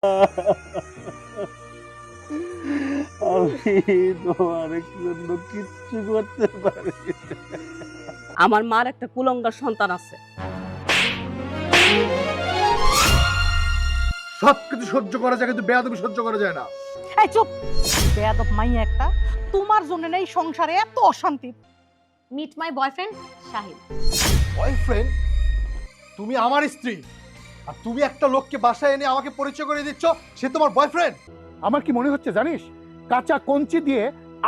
আমি তোমার জন্য কিচ্ছু করতে পারি না। আমার মার একটা কুলঙ্গার সন্তান আছে। সবকিছু সহ্য করা যায় কিন্তু বেয়াদবি সহ্য করা যায় না। এই চুপ, বেয়াদব মাইয়া একটা। তোমার জন্য এই সংসারে এত অশান্তি। Meet my boyfriend Shahid. Boyfriend? তুমি আমার স্ত্রী আর তুমি একটা লোককে বাসায় এনে আমাকে পরিচয় করে দিচ্ছ সে তোমার বয়ফ্রেন্ড? আমার কি মনে হচ্ছে জানিস, কাঁচা কঞ্চি দিয়ে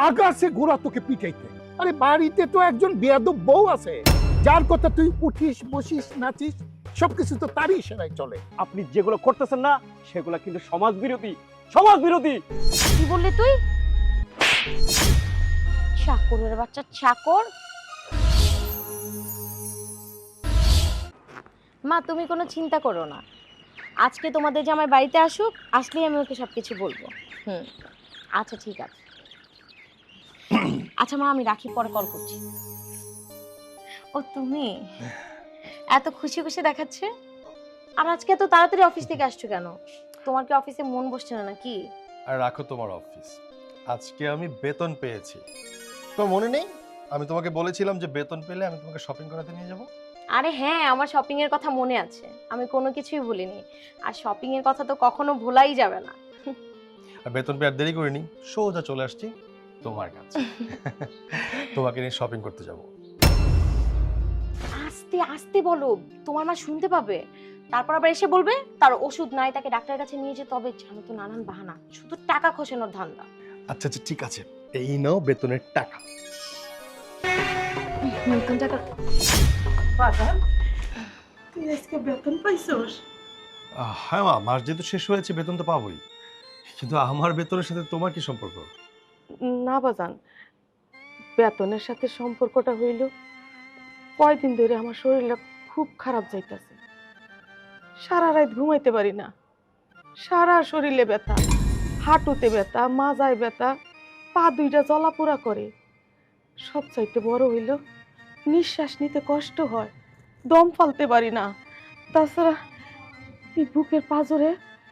আগাছে ঘোড়া তোকে পিটাইতে। আরে বাড়িতে তো একজন বেয়াদব বউ আছে, যার কথা তুই উঠিস বসিস নাচিস সবকিছু তো তারই ইশারায় চলে। আপনি যেগুলো করতেছেন না সেগুলো কিন্তু সমাজ বিরোধী, সমাজ বিরোধী। কি বললি তুই? চাকরের বাচ্চা চাকর। মা তুমি কোনো চিন্তা করো না, আজকে তোমাদের জামাই বাড়িতে আসুক, আসলেই আমি ওকে সবকিছু বলবো। আচ্ছা ঠিক আছে। আচ্ছা মা আমি রাখি, পরে কল করছি। ও তুমি এত খুশি খুশি দেখাচ্ছে, আর আজকে এত তাড়াতাড়ি অফিস থেকে আসছো কেন? তোমার কি অফিসে মন বসছে না নাকি? আর রাখো তোমার অফিস, আজকে আমি বেতন পেয়েছি। তোমার মনে নেই আমি তোমাকে বলেছিলাম যে বেতন পেলে আমি তোমাকে শপিং করাতে নিয়ে যাব? আরে হ্যাঁ, আমার শপিং এর কথা মনে আছে, আমি কোনো কিছুই ভুলিনি। আর শপিং এর কথা তো কখনো ভোলাই যাবে না। আর বেতন পেয়ে আর দেরি করিনি, সোজা চলে আসছি তোমার কাছে। তোমাকে নিয়ে শপিং করতে যাব। আস্তে আস্তে বলো, তোমার মা শুনতে পাবে। তারপর আবার এসে বলবে তার ওষুধ নাই, তাকে ডাক্তারের কাছে নিয়ে যেতে হবে। জানো তো নানান বাহানা, শুধু টাকা খসানোর ধান্দা। আচ্ছা আচ্ছা ঠিক আছে, এই নাও বেতনের টাকা। বেতন টাকা বাজান, তুই আজকে বেতন পাইছস? হ্যাঁ মা, মাস যেহেতু শেষ হয়েছে বেতন তো পাবোই, কিন্তু আমার বেতনের সাথে তোমার কি সম্পর্ক? না বাজান, বেতনের সাথে সম্পর্কটা হইল কয়দিন ধরে আমার শরীরটা খুব খারাপ যাইতাছে। সারা রাত ঘুমাইতে পারি না, সারা শরীরে ব্যথা, হাঁটুতে ব্যথা, মাজায় ব্যথা, পা দুইটা জ্বলাপোড়া করে। সবচাইতে বড় হইল নিঃশ্বাস নিতে কষ্ট হয়, দম ফালতে পারি না। তাছাড়া এই বুকের পাঁজরে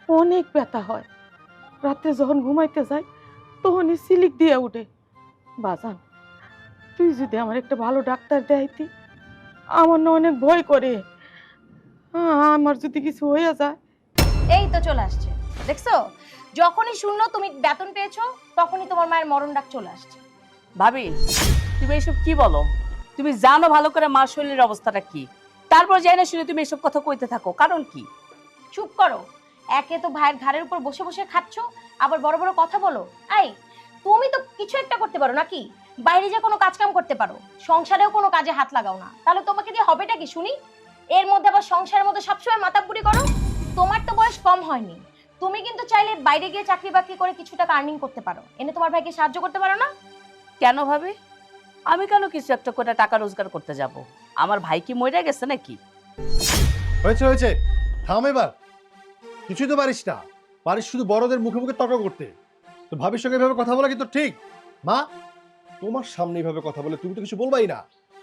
অনেক ব্যথা হয়। রাতে যখন ঘুমাইতে যাই তখনই সিলিক দিয়ে উঠে। বাজান, তুই যদি আমার একটা ভালো ডাক্তার দেখাইতি, আমার না অনেক ভয় করে, আমার যদি কিছু হয়ে যায়। এই তো চলে আসছে, দেখছো? যখনই শুনলো তুমি বেতন পেয়েছো তখনই তোমার মায়ের মরণ ডাক চলে আসছে। ভাবি, তুমি এসব কি বলো? তুমি জানো ভালো করে মার শরীরের অবস্থাটা কি, তারপর যাই না শুনে তুমি এসব কথা কইতে থাকো, কারণ কি? চুপ করো, একে তো ভাইয়ের ঘাড়ের উপর বসে বসে খাচ্ছো, আবার বড় বড় কথা বলো। এই তুমি তো কিছু একটা করতে পারো নাকি? বাইরে যে কোনো কাজ কাম করতে পারো, সংসারেও কোনো কাজে হাত লাগাও না, তাহলে তোমাকে দিয়ে হবেটা কি শুনি? এর মধ্যে আবার সংসারের মধ্যে সবসময় মাথাপুরি করো। তোমার তো বয়স কম হয়নি, তুমি কিন্তু চাইলে বাইরে গিয়ে চাকরি বাকরি করে কিছু টাকা আর্নিং করতে পারো, এনে তোমার ভাইকে সাহায্য করতে পারো না? কেন ভাবি, আমি কেন কিছু একটা করে টাকা রোজগার করতে যাব? আমার ভাই কি মরে গেছে নাকি? হয়েছে হয়েছে, থাম এবার। কিছুই তো পারিস না, পারিস শুধু বড়দের মুখে মুখে তর্ক করতে। তো ভাবির সঙ্গে এভাবে কথা বলা কিন্তু ঠিক? মা, তোমার সামনে এইভাবে কথা বলে তুমি তো কিছু বলবাই না।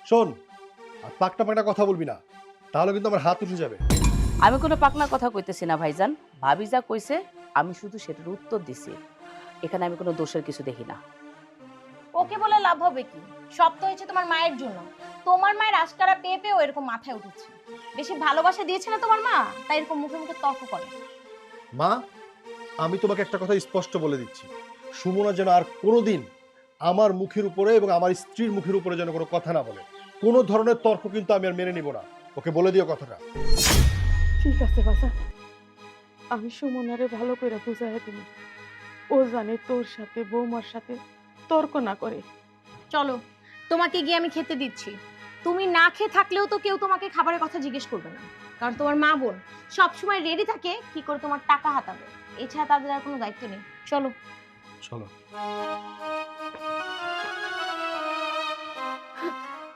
শোন, আর পাকটা পাকটা কথা বলবি না, তাহলে কিন্তু আমার হাত উঠে যাবে। আমি কোনো পাকনা কথা কইতেছি না ভাইজান, ভাবি যা কইছে আমি শুধু সেটার উত্তর দিছি। এখানে আমি কোনো দোষের কিছু দেখি না। ওকে বলে লাভ হবে কি? সব তো হয়েছে তোমার মায়ের জন্য। তোমার মায়ের আশকারা পেয়ে পেয়েও এরকম মাথায় উঠেছে। বেশি ভালোবাসা দিয়েছে না তোমার মা, তাই এরকম মুখে মুখে তর্ক করে। মা, আমি তোমাকে একটা কথা স্পষ্ট বলে দিচ্ছি, সুমনা যেন আর কোনোদিন আমার মুখের উপরে এবং আমার স্ত্রীর মুখের উপরে যেন কোনো কথা না বলে। কোনো ধরনের তর্ক কিন্তু আমি আর মেনে নিব না, ওকে বলে দিও কথাটা। ঠিক আছে বাজান, আমি সুমনারে ভালো করে বুঝাইয়া দিই, ও জানে তোর সাথে বৌমার সাথে তর্ক না করে। চলো, তোমাকে গিয়ে আমি খেতে দিচ্ছি। তুমি না খেয়ে থাকলেও তো কেউ তোমাকে খাবারের কথা জিজ্ঞেস করবে না, কারণ তোমার মা বোন সবসময় রেডি থাকে কি করে তোমার টাকা হাতাবে। এছাড়া তাদের আর কোনো দায়িত্ব নেই। চলো চলো।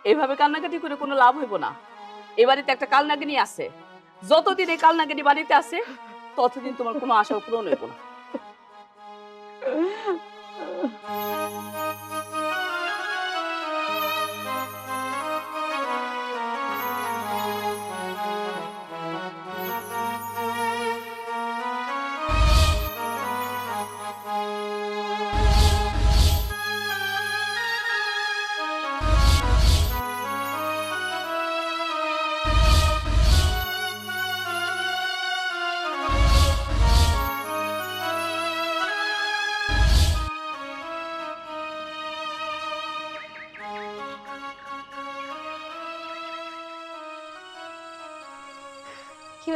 এইভাবে কান্নাকাটি করে কোনো লাভ হইব না। এ বাড়িতে একটা কালনাগিনী আছে, যতদিন এই কালনাগিনী বাড়িতে আছে ততদিন তোমার কোনো আশা পূরণ হইব না।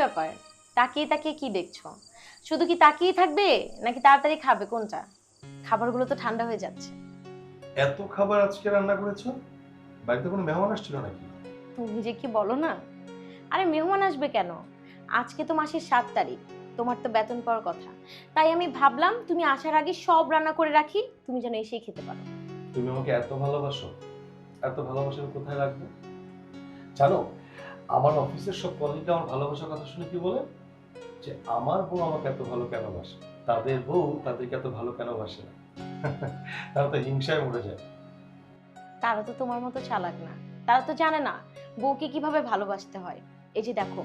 ব্যাপার, তাকিয়ে তাকিয়ে কি দেখছো? শুধু কি তাকিয়ে থাকবে নাকি তাড়াতাড়ি খাবে? কোনটা? খাবারগুলো তো ঠান্ডা হয়ে যাচ্ছে। এত খাবার আজকে রান্না করেছো? বাড়িতে কোনো মেহমান আসছিল নাকি? তুমি যে কি বলো না। আরে মেহমান আসবে কেন, আজকে তো মাসের 7 তারিখ, তোমার তো বেতন পাওয়ার কথা। তাই আমি ভাবলাম তুমি আসার আগে সব রান্না করে রাখি, তুমি যেন এসেই খেতে পারো। তুমি আমাকে এত ভালোবাসো, এত ভালোবাসার কোথায় রাখবে? জানো, আমার অফিসের সব কলিগরা আমার ভালোবাসার কথা শুনে কি বলে যে আমার বউ আমাকে এত ভালো কেন বাসে, তাদের বউ তাদেরকে এত ভালো কেন বাসে না। তারা তো হিংসায় মরে যায়। তারা তো তোমার মতো চালাক না, তারা তো জানে না বউকে কিভাবে ভালোবাসতে হয়। এই যে দেখো,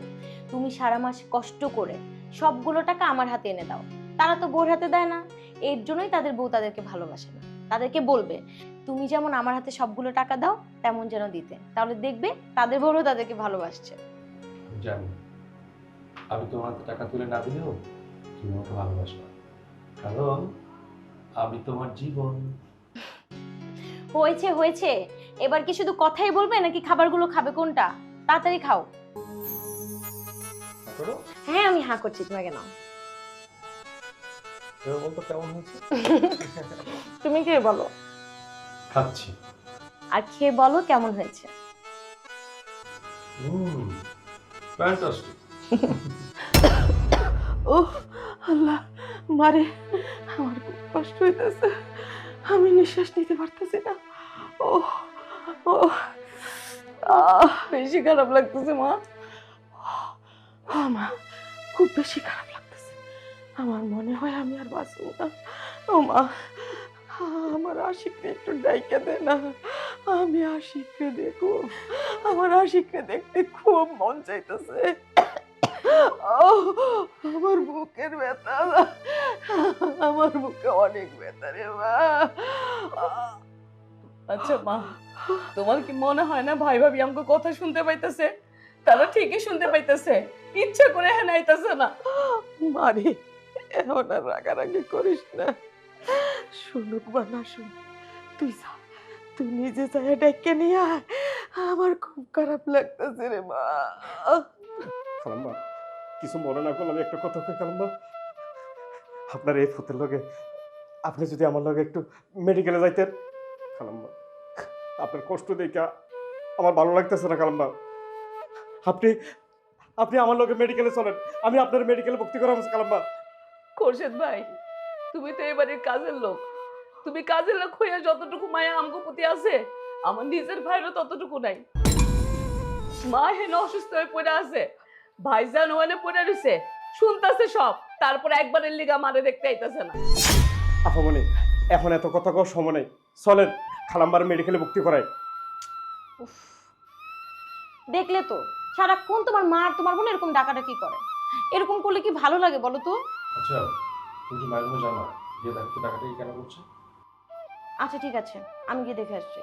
তুমি সারা মাস কষ্ট করে সবগুলো টাকা আমার হাতে এনে দাও, তারা তো বউর হাতে দেয় না। এর জন্যই তাদের বউ তাদেরকে ভালোবাসে না। তাদেরকে বলবে তুমি যেমন আমার হাতে সবগুলো টাকা দাও তেমন যেন দিতে, তাহলে দেখবে তাদের বউও তাদেরকে ভালোবাসছে। জানি আমি তোমার হাতে টাকা তুলে না দিলেও তুমি আমাকে ভালোবাসবে, কারণ আমি তোমার জীবন। হয়েছে হয়েছে, এবার কি শুধু কথাই বলবে নাকি খাবারগুলো খাবে? কোনটা? তাড়াতাড়ি খাও। করো হ্যাঁ আমি হ্যাঁ করছি, তোমাকে নাও। এবার বলতো কেমন হয়েছে? তুমি কে বলো? খাচ্ছি। আর খেয়ে বলো কেমন হয়েছে। ফ্যান্টাস্টিক। ও আল্লাহ, মারে আমার খুব কষ্ট হইতেছে, আমি নিঃশ্বাস নিতে পারতেছি না। ও ও বেশি খারাপ লাগতেছে মা। মা খুব বেশি খারাপ লাগতেছে, আমার মনে হয় আমি আর বাঁচব না। ও মা, আমার আশিককে একটু ডাইকা দে না, আমি আশিককে দেখো, আমার আশিককে দেখতে খুব মন চাইতেছে। আমার বুকের ব্যথা, আমার বুকে অনেক ব্যথা রে মা। আচ্ছা মা, তোমার কি মনে হয় না ভাই ভাবি আমাকে কথা শুনতে পাইতেছে? তারা ঠিকই শুনতে পাইতেছে, ইচ্ছা করে হ্যাঁ নাইতেছে না। মারি, এখন আর রাগারাগি করিস না, শুনুক বা না শুনুক, তুই যা, তুই নিজে যায় ডেকে নিয়ে আয়, আমার খুব খারাপ লাগতেছে রে মা। খালাম্মা, কিছু মনে না করলে আমি একটা কথা কই খালাম্মা। আপনার এই ফুতের লগে আপনি যদি আমার লগে একটু মেডিকেলে যাইতেন খালাম্মা, আপনার কষ্ট দেখা আমার ভালো লাগতেছে না খালাম্মা। আপনি আপনি আমার লগে মেডিকেলে চলেন, আমি আপনার মেডিকেলে ভর্তি করাবো খালাম্মা। খোরশেদ ভাই, তুমি তো এবারের কাজের লোক, তুমি কাজের লোক হইয়া যতটুকু মায়া আমগো প্রতি আছে, আমার নিজের ভাইরও ততটুকু নাই। মা হেন অসুস্থ হয়ে পড়ে আছে, ভাইজান ওখানে পড়ে রয়েছে, শুনতেছে সব, তারপরে একবারের লিগা মারে দেখতে আইতাছে না। আফামনি, এখন এত কথা কওয়ার সময় নেই, চলেন খালাম্মার মেডিকেলে ভর্তি করাই। উফ, দেখলে তো সারাক্ষণ তোমার মা আর তোমার বোন এরকম ডাকাডাকি করে, এরকম করলে কি ভালো লাগে বলো তো? আচ্ছা, তুমি মায়ের মনে জানো যে দেখো টাকাটা কেন করছে? আচ্ছা ঠিক আছে, আমি গিয়ে দেখে আসছি।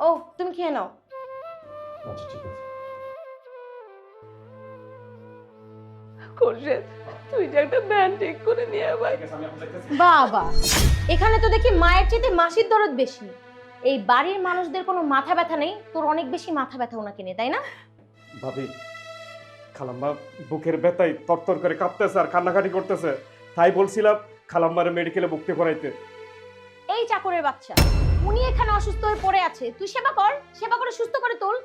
ও তুমি খেয়ে নাও। আচ্ছা ঠিক আছে। খোরশেদ, তুই যে একটা ব্যান্ড ঠিক করে নিয়ে ভাই। বাবা, এখানে তো দেখি মায়ের চেয়ে মাসির দরদ বেশি। এই বাড়ির মানুষদের কোনো মাথা ব্যথা নেই, তোর অনেক বেশি মাথা ব্যথা ওনাকে নিয়ে, তাই না? ভাবি, খালাম্মা বুকের ব্যথায় তরতর করে কাঁপতেছে আর কান্নাকাটি করতেছে, তাই বলছিলাম খালাম্মার মেডিকেলে ভর্তি করাইতে। এই চাকরের বাচ্চা, উনি এখানে অসুস্থ হয়ে পড়ে আছে, তুই সেবা কর, সেবা করে সুস্থ করে তোল।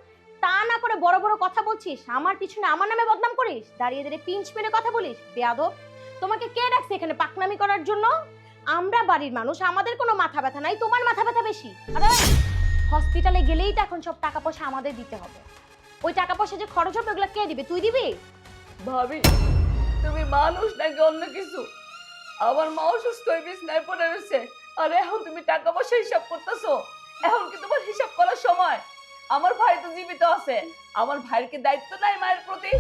তা না করে বড় বড় কথা বলছিস, আমার পিছনে আমার নামে বদনাম করিস, দাঁড়িয়ে দাঁড়িয়ে পিঞ্চ মেরে কথা বলিস। বেয়াদব, তোমাকে কে রাখছে এখানে পাকনামি করার জন্য? আমরা বাড়ির মানুষ, আমাদের কোনো মাথা ব্যথা নাই, তোমার মাথা ব্যথা বেশি। আরে হসপিটালে গেলেই তো এখন সব টাকা পয়সা আমাদের দিতে হবে, ওই টাকা পয়সা যে খরচ হবে ওগুলো কে দিবে? তুই দিবি? ভাবি, তুমি মানুষ নাকি অন্য কিছু? আমার মা অসুস্থ হয়ে বিছনায় পড়ে রয়েছে, আর এখন তুমি টাকা পয়সা হিসাব করতেছো? এখন কি তোমার হিসাব করার সময়? আমার ভাই তো জীবিত আছে, আমার ভাইয়ের কি দায়িত্ব নাই মায়ের প্রতি?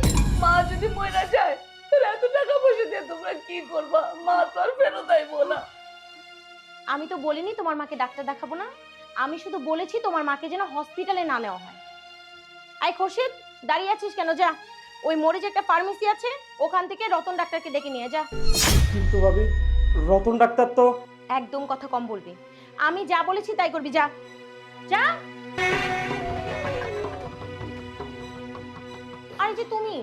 মা যদি মরে যায় তাহলে এত টাকা পয়সা দিয়ে তোমরা কি করবা? মা তো আর ফেরত আইবো না। আমি তো বলিনি তোমার মাকে ডাক্তার দেখাবো না, আমি শুধু বলেছি তোমার মাকে যেন হসপিটালে না নেওয়া হয়। আই খোরশেদ, দাঁড়িয়ে আছিস কেন? যা, ওই মোড়ে যে একটা ফার্মেসি আছে ওখান থেকে রতন ডাক্তারকে ডেকে নিয়ে যা। কিন্তু ভাবি, রতন ডাক্তার তো... একদম কথা কম বলবি, আমি যা বলেছি তাই করবি, যা যা। আরে যে তুমি,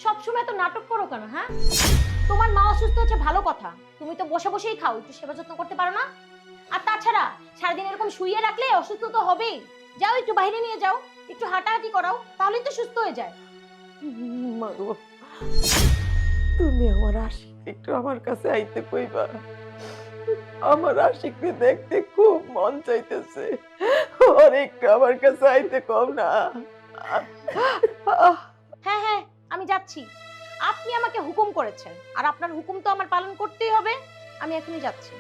সবসময় তো নাটক করো কেন? হ্যাঁ, তোমার মা অসুস্থ হচ্ছে ভালো কথা, তুমি তো বসে বসেই খাও, একটু সেবা যত্ন করতে পারো না? আর তাছাড়া সারাদিন এরকম শুয়ে রাখলে অসুস্থ তো হবেই। যাও একটু বাইরে নিয়ে যাও, একটু হাঁটাহাঁটি করাও, তাহলেই তো সুস্থ হয়ে যায়। মা গো, তুমি আমার আশিক একটু আমার কাছে আইতে কইবা। আমার আশিককে দেখতে খুব মন চাইতেছে, ওর একটু আমার কাছে আইতে কম না? হ্যাঁ হ্যাঁ, আমি যাচ্ছি। আপনি আমাকে হুকুম করেছেন, আর আপনার হুকুম তো আমার পালন করতেই হবে। আমি এখনই যাচ্ছি।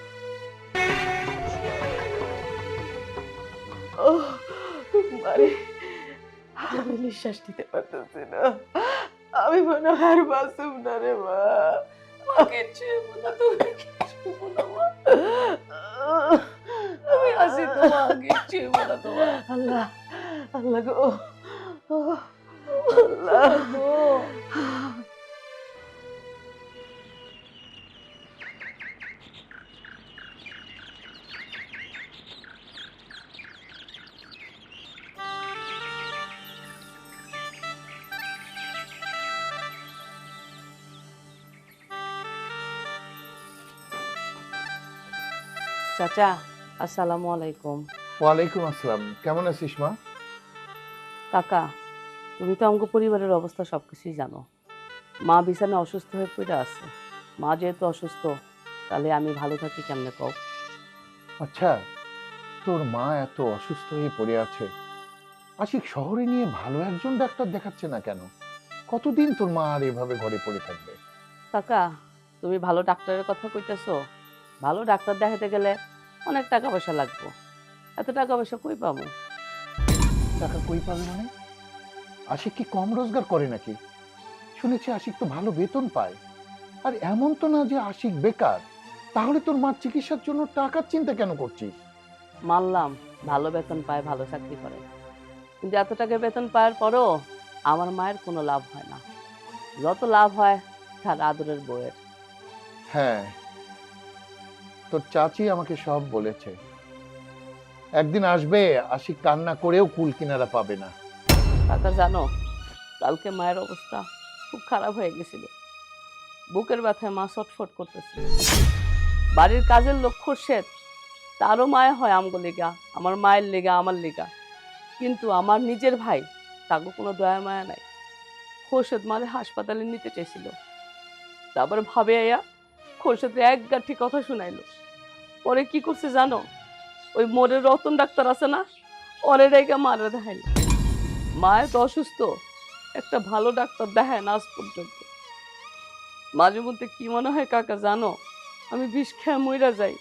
মারে, আমি নিঃশ্বাস নিতে পারতেছি না, আমি মনে হয় আর বাঁচব না রে মা। কিচ্ছু বলো, তুমি কিচ্ছু বলো মা। আমি আছি তো মা, কিচ্ছু বলো তোমার। আল্লাহ, আল্লাহ গো, আল্লাহ গো। চাচা, আসসালামু আলাইকুম। ওয়ালাইকুম আসসালাম। কেমন আছিস মা? কাকা, তুমি তো আমাকে পরিবারের অবস্থা সবকিছুই জানো। মা বিছানায় অসুস্থ হয়ে পড়ে আছে। মা যেহেতু অসুস্থ, তাহলে আমি ভালো থাকি কেমনে কও? আচ্ছা, তোর মা এত অসুস্থ হয়ে পড়ে আছে, আশিক শহরে নিয়ে ভালো একজন ডাক্তার দেখাচ্ছে না কেন? কতদিন তোর মা আর এভাবে ঘরে পড়ে থাকবে? কাকা, তুমি ভালো ডাক্তারের কথা কইতেছো? ভালো ডাক্তার দেখাতে গেলে অনেক টাকা পয়সা লাগবে। এত টাকা পয়সা কই পাবো? টাকা কই পাবে মানে? আশিক কি কম রোজগার করে নাকি? শুনেছি আশিক তো ভালো বেতন পায়। আর এমন তো না যে আশিক বেকার। তাহলে তোর মার চিকিৎসার জন্য টাকার চিন্তা কেন করছিস? মানলাম ভালো বেতন পায়, ভালো চাকরি করে, কিন্তু এত টাকা বেতন পাওয়ার পরও আমার মায়ের কোনো লাভ হয় না। যত লাভ হয় তার আদরের বউয়ের। হ্যাঁ, তোর চাচি আমাকে সব বলেছে। একদিন আসবে, আশিক কান্না করেও কুল কিনারা পাবে না। কাকা জানো, কালকে মায়ের অবস্থা খুব খারাপ হয়ে গেছিল। বুকের ব্যথায় মা ছটফট করতেছিল। বাড়ির কাজের লোক খোরশেদ, তারও মায়া হয় আমগো লেগা, আমার মায়ের লেগা, আমার লেগা। কিন্তু আমার নিজের ভাই, তাকে কোনো দয়া মায়া নাই। খোরশেদ মারে হাসপাতালে নিতে চেয়েছিল, তারপর ভাবে আয়া খোরশেদের এক গাঠি কথা শুনাইলো। পরে কি করছে জানো? ওই মোড়ের রতন ডাক্তার আছে না, ওরে রেখে মারা দেখাইল। মায়ের তো অসুস্থ, একটা ভালো ডাক্তার দেখায় না আজ পর্যন্ত। মাঝে মধ্যে কি মনে হয় কাকা জানো, আমি বিষ খেয়ে মইরা যাই।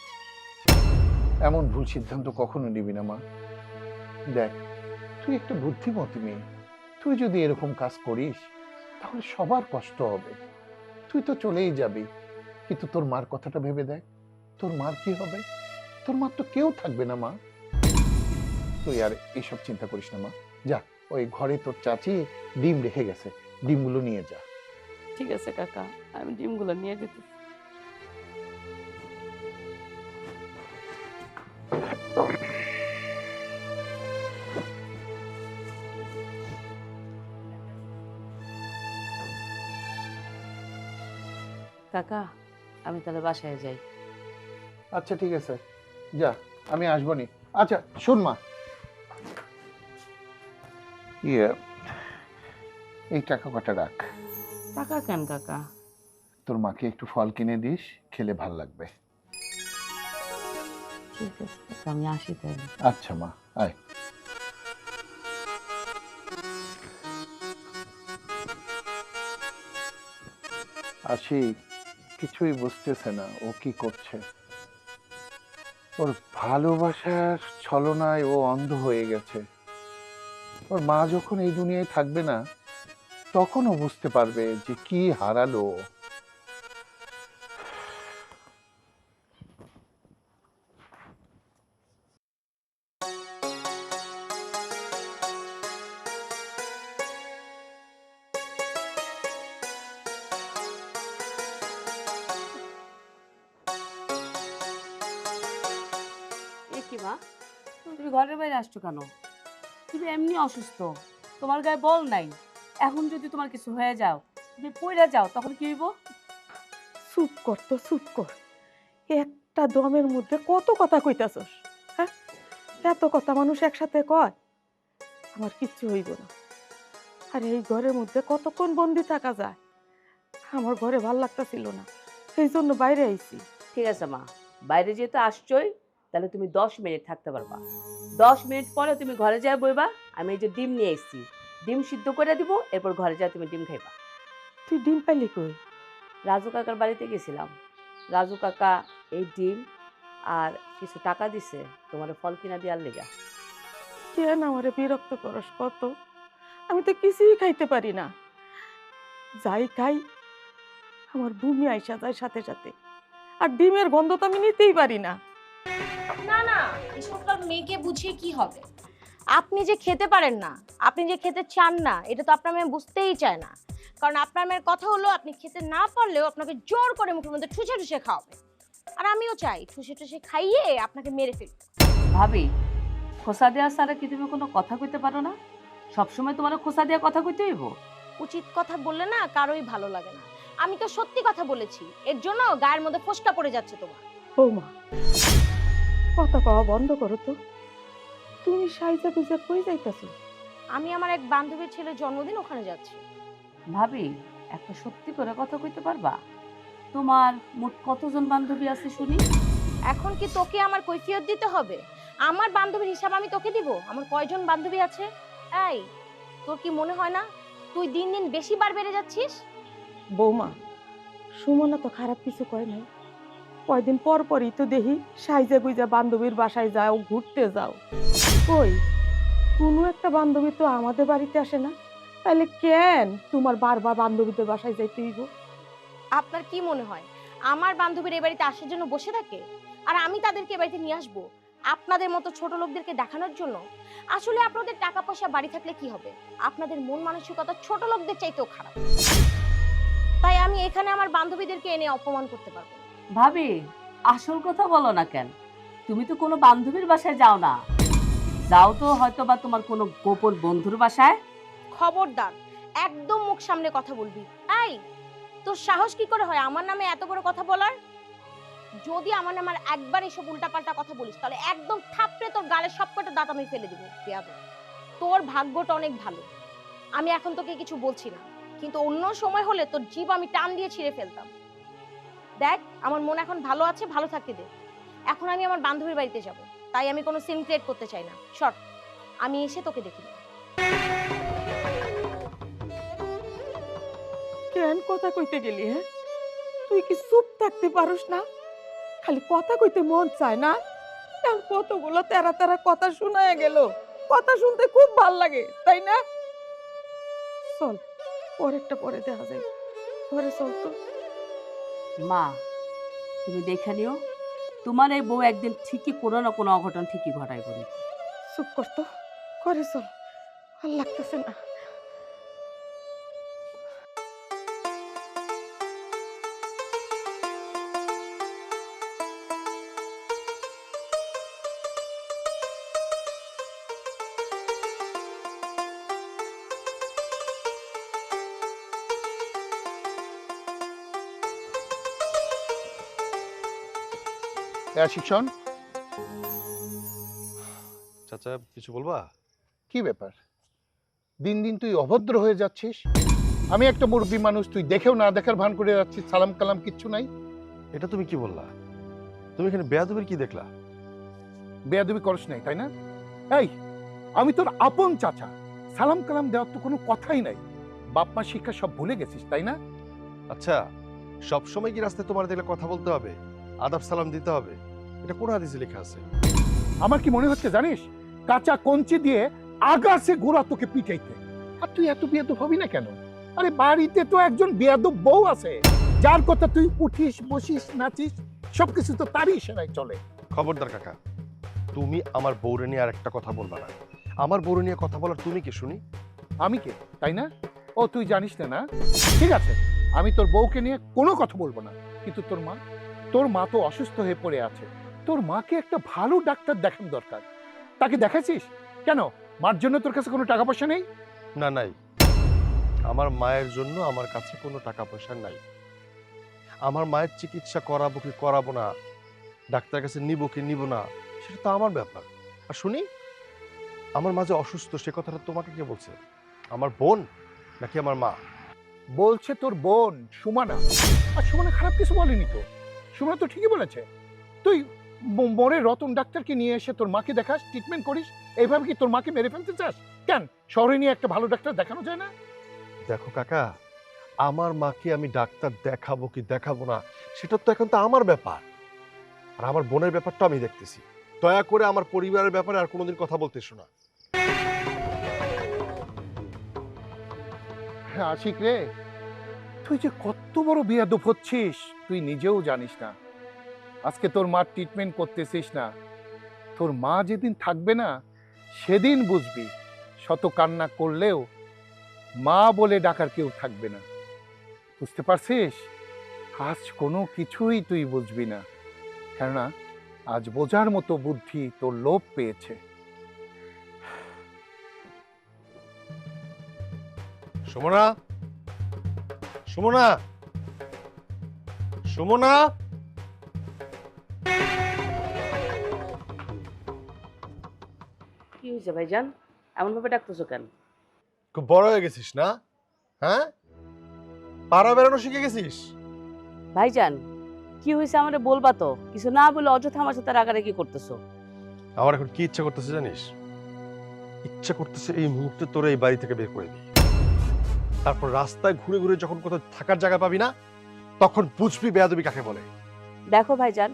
এমন ভুল সিদ্ধান্ত কখনো নিবি না মা। দেখ, তুই একটা বুদ্ধিমতী মেয়ে। তুই যদি এরকম কাজ করিস তাহলে সবার কষ্ট হবে। তুই তো চলেই যাবি, কিন্তু তোর মার কথাটা ভেবে দেখ, তোর মার কি হবে? তোর মার তো কেউ থাকবে না মা। তুই আর এসব চিন্তা করিস না মা। যা, ওই ঘরে তোর চাচি ডিম রেখে গেছে, ডিমগুলো নিয়ে যা। ঠিক আছে কাকা, আমি ডিমগুলো নিয়ে যেতে। কাকা, আমি তাহলে বাসায় যাই। আচ্ছা ঠিক আছে, যা, আমি আসবো নি। আচ্ছা শোন মা, এই টাকা কটা রাখ। টাকা কেন কাকা? তোর মাকে একটু ফল কিনে দিস, খেলে ভাল লাগবে। ঠিক আছে কাকা, আমি আসি তাহলে। আচ্ছা মা, আয়। আশিক কিছুই বুঝতেছে না ও কি করছে। ওর ভালোবাসার ছলনায় ও অন্ধ হয়ে গেছে। ওর মা যখন এই দুনিয়ায় থাকবে না, তখন ও বুঝতে পারবে যে কি হারালো ও। এ কি মা, তুমি ঘরের বাইরে আসছো কেন? তুমি এমনি অসুস্থ, তোমার গায়ে বল নাই। এখন যদি তোমার কিছু হয়ে যাও তুমি পইরা যাও তখন কি হইব? চুপ কর তো, চুপ কর। একটা দমের মধ্যে কত কথা কইতাছস, হ্যাঁ? এত কথা মানুষ একসাথে কয়? আমার কিচ্ছু হইব না। আর এই ঘরের মধ্যে কতক্ষণ বন্দি থাকা যায়? আমার ঘরে ভাল লাগতাছিল না, সেই জন্য বাইরে আইছি। ঠিক আছে মা, বাইরে যেহেতু আসছই, তাহলে তুমি 10 মিনিট থাকতে পারবা। 10 মিনিট পরে তুমি ঘরে যায় বইবা। আমি এই যে ডিম নিয়ে এসেছি, ডিম সিদ্ধ করে দিব, এরপর ঘরে যায় তুমি ডিম খাইবা। তুই ডিম পাইলি কই? রাজু কাকার বাড়িতে গেছিলাম। রাজু কাকা এই ডিম আর কিছু টাকা দিছে তোমার ফল কিনা দেওয়ার লেগা। কেন আমারে বিরক্ত করস কত? আমি তো কিছুই খাইতে পারি না। যাই খাই আমার বমি আইসা যায় সাথে সাথে, আর ডিমের গন্ধ তো আমি নিতেই পারি না। না না, এসবটা মেয়েকে বুঝিয়ে কি হবে? আপনি যে খেতে পারেন না, আপনি যে খেতে চান না, এটা তো আপনার মেয়ে বুঝতেই চায় না। কারণ আপনার মেয়ের কথা হলো আপনি খেতে না পারলেও আপনাকে জোর করে মুখের মধ্যে ঠুসে ঠুসে খাওয়াবে। আর আমিও চাই ঠুসে ঠুসে খাইয়ে আপনাকে মেরে ফেলব। ভাবি, খোসা দেওয়া ছাড়া কি তুমি কোনো কথা কইতে পারো না? সবসময় তোমার খোসা দেওয়া কথা কইতে হইব? উচিত কথা বললে না কারোই ভালো লাগে না। আমি তো সত্যি কথা বলেছি, এর জন্য গায়ের মধ্যে ফোসকা পড়ে যাচ্ছে তোমার। বৌমা, কথা কওয়া বন্ধ করো তো। তুমি সাইজা গুজা কই যাইতাছো? আমি আমার এক বান্ধবীর ছেলের জন্মদিন, ওখানে যাচ্ছি। ভাবি, একটা সত্যি করে কথা কইতে পারবা? তোমার মোট কতজন বান্ধবী আছে শুনি? এখন কি তোকে আমার কৈফিয়ত দিতে হবে? আমার বান্ধবীর হিসাব আমি তোকে দিব? আমার কয়জন বান্ধবী আছে? এই, তোর কি মনে হয় না তুই দিন দিন বেশি বার বেড়ে যাচ্ছিস? বৌমা, সুমনা তো খারাপ কিছু কয় নাই। কয়দিন পর পরই তো দেখি সাইজা গুইজা বান্ধবীর বাসায় যাও, ঘুরতে যাও। কই কোনো একটা বান্ধবী তো আমাদের বাড়িতে আসে না। তাহলে কেন তোমার বারবার বান্ধবীদের বাসায় যাইতে হইব? আপনার কি মনে হয় আমার বান্ধবীর এই বাড়িতে আসার জন্য বসে থাকে? আর আমি তাদেরকে এ বাড়িতে নিয়ে আসবো আপনাদের মতো ছোট লোকদেরকে দেখানোর জন্য? আসলে আপনাদের টাকা পয়সা বাড়ি থাকলে কি হবে? আপনাদের মন মানসিকতা ছোট লোকদের চাইতেও খারাপ। তাই আমি এখানে আমার বান্ধবীদেরকে এনে অপমান করতে পারবো না। ভাবি, আসল কথা বলো না কেন? তুমি তো কোনো বান্ধবীর বাসায় যাও না। যাও তো হয়তো বা তোমার কোনো গোপন বন্ধুর বাসায়। খবরদার, একদম মুখ সামনে কথা বলবি। এই, তোর সাহস কি করে হয় আমার নামে এত বড় কথা বলার? যদি আমার নামে একবার এসব উল্টাপাল্টা কথা বলিস তাহলে একদম থাপড়ে তোর গালের সবকটা দাঁত আমি ফেলে দিব। বেয়াদব। তোর ভাগ্যটা অনেক ভালো, আমি এখন তোকে কিছু বলছি না, কিন্তু অন্য সময় হলে তোর জিভ আমি টান দিয়ে ছিঁড়ে ফেলতাম। দেখ, আমার মন এখন ভালো আছে, ভালো থাকতে দে। এখন আমি আমার বান্ধবীর বাড়িতে যাব, তাই আমি কোনো সিন ক্রিয়েট করতে চাই না। শর্ট, আমি এসে তোকে দেখি। কেন কথা কইতে গেলি? হ্যাঁ, তুই কি চুপ থাকতে পারোস না? খালি কথা কইতে মন চায় না? আর কতগুলো তেরা তেরা কথা শোনায় গেল, কথা শুনতে খুব ভাল লাগে, তাই না? চল, পরেরটা পরে দেখা যায়। ঘরে চল তো। মা, তুমি দেখে নিও, তোমার এই বউ একদিন ঠিকই কোনো না কোনো অঘটন ঠিকই ঘটাই করি। চুপ কর তো, ঘরে চল, ভাল লাগতেছে না। শিক্ষণ, চাচা কিছু বলবা? কি ব্যাপার? দিন দিন তুই অভদ্র হয়ে যাচ্ছিস। আমি একটা মুরব্বী মানুষ, তুই দেখেও না দেখার ভান করে যাচ্ছিস। সালাম কালাম কিচ্ছু নাই। এটা তুমি কি বললা? তুমি এখানে বেয়াদবির কি দেখলা? বেয়াদবি করিস নাই, তাই না? এই, আমি তোর আপন চাচা, সালাম কালাম দেওয়ার তো কোনো কথাই নাই। বাপ মা শিক্ষা সব ভুলে গেছিস, তাই না? আচ্ছা, সব সময় কি রাস্তায় তোমার দেখলে কথা বলতে হবে, আদাব সালাম দিতে হবে? এটা কোন হাদিসে লেখা আছে? আমার কি মনে হচ্ছে জানিস, কাঁচা কঞ্চি দিয়ে আগাছে গোড়া তোকে পিটাইতে। আর তুই এত বেয়াদব হবি না কেন? আরে বাড়িতে তো একজন বেয়াদব বউ আছে, যার কথা তুই উঠিস বসিস নাচিস, সবকিছু তো তারই ইশারায় চলে। খবরদার কাকা, তুমি আমার বউরে নিয়ে আর একটা কথা বলবা না। আমার বউরে নিয়ে কথা বলার তুমি কে শুনি? আমি কে, তাই না? ও, তুই জানিস না? না, ঠিক আছে, আমি তোর বউকে নিয়ে কোনো কথা বলবো না। কিন্তু তোর মা তো অসুস্থ হয়ে পড়ে আছে। তোর মাকে একটা ভালো ডাক্তার দেখানো দরকার। তাকে দেখাচ্ছিস কেন? মার জন্য তোর কাছে কোনো টাকা পয়সা নেই? না, নাই। আমার মায়ের জন্য আমার কাছে কোনো টাকা পয়সা নাই। আমার মায়ের চিকিৎসা করাবো কি করাবো না, ডাক্তার কাছে নিব কি নিব না, সেটা তো আমার ব্যাপার। আর শুনি, আমার মা যে অসুস্থ সে কথাটা তোমাকে কে বলছে? আমার বোন নাকি আমার মা? বলছে তোর বোন সুমানা। আর সুমানা খারাপ কিছু বলেনি তো, সুমানা তো ঠিকই বলেছে। তুই মোড়ে রতন ডাক্তারকে নিয়ে এসে তোর মাকে দেখাস, ট্রিটমেন্ট করিস, এইভাবে কি তোর মাকে মেরে ফেলতে চাস? কেন শহরে নিয়ে একটা ভালো ডাক্তার দেখানো যায় না? দেখো কাকা, আমার মাকে আমি ডাক্তার দেখাবো কি দেখাবো না সেটা তো এখন তো আমার ব্যাপার, আর আমার বোনের ব্যাপারটা আমি দেখতেছি। দয়া করে আমার পরিবারের ব্যাপারে আর কোনোদিন কথা বলতে শোনা। হ্যাঁ আশিক রে, তুই যে কত বড় বেয়াদব হচ্ছিস তুই নিজেও জানিস না। আজকে তোর মার ট্রিটমেন্ট করতেছিস না, তোর মা যেদিন থাকবে না সেদিন বুঝবি শত কান্না করলেও মা বলে ডাকার কেউ থাকবে না। বুঝতে পারছিস? আজ কোনো কিছুই তুই বুঝবি না, কেননা আজ বোঝার মতো বুদ্ধি তোর লোপ পেয়েছে। সুমনা, সুমনা, সুমনা। কি হয়েছে ভাইজান, এমন ভাবে ডাকতেছো কেন? খুব বড় হয়ে গেছিস না? হ্যাঁ, পাড়া বেড়ানো শিখে গেছিস? ভাইজান কি হয়েছে আমারে বলবা তো, কিছু না বলে অযথা আমার সাথে রাগারাগি করতেছো। আমার এখন কি ইচ্ছা করতেছে জানিস? ইচ্ছা করতেছে এই মুহূর্তে তোরে এই বাড়ি থেকে বের করে দিই, তারপর রাস্তায় ঘুরে ঘুরে যখন কোথাও থাকার জায়গা পাবি না তখন বুঝবি বেয়াদবি কাকে বলে। দেখো ভাইজান,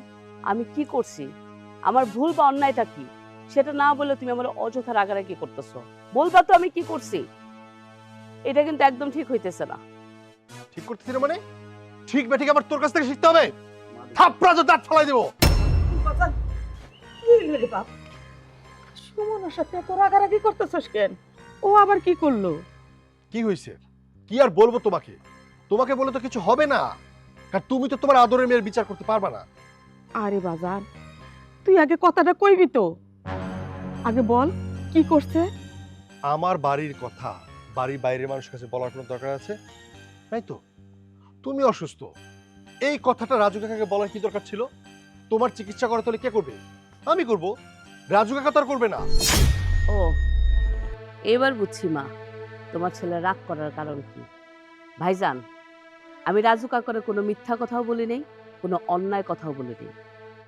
আমি কি করছি, আমার ভুল বা অন্যায়টা কি সেটা না বলে তুমি আমার অযথা রাগারাগি করতেছো। বলবা তো আমি কি করছি। এটা কিন্তু একদম ঠিক হইতেছে না। ঠিক করতেছি না মানে? ঠিক বে ঠিক আবার তোর কাছ থেকে শিখতে হবে। থাপড়া তো দাঁত ফেলাই দেবো। সুমনার সাথে এত রাগারাগি করতেছস কেন? ও আবার কি করলো? কি হয়েছে? কি আর বলবো তোমাকে? তোমাকে বলে তো কিছু হবে না, কারণ তুমি তো তোমার আদরের মেয়ের বিচার করতে পারবা না। আরে বাজার, তুই আগে কথাটা কইবি তো। আগে বল কি করছে? আমার বাড়ির কথা বাড়ির বাইরের মানুষের কাছে বলার কোনো দরকার আছে? তাই তো, তুমি অসুস্থ, এই কথাটা রাজু কাকাকে বলার কি দরকার ছিল? তোমার চিকিৎসা করা তাহলে কে করবে? আমি করব, রাজু কাকা তো আর করবে না। ও এবার বুঝছি মা, তোমার ছেলে রাগ করার কারণ কি। ভাইজান, আমি রাজু কাকারে কোনো মিথ্যা কথাও বলি নেই, কোনো অন্যায় কথাও বলি নেই।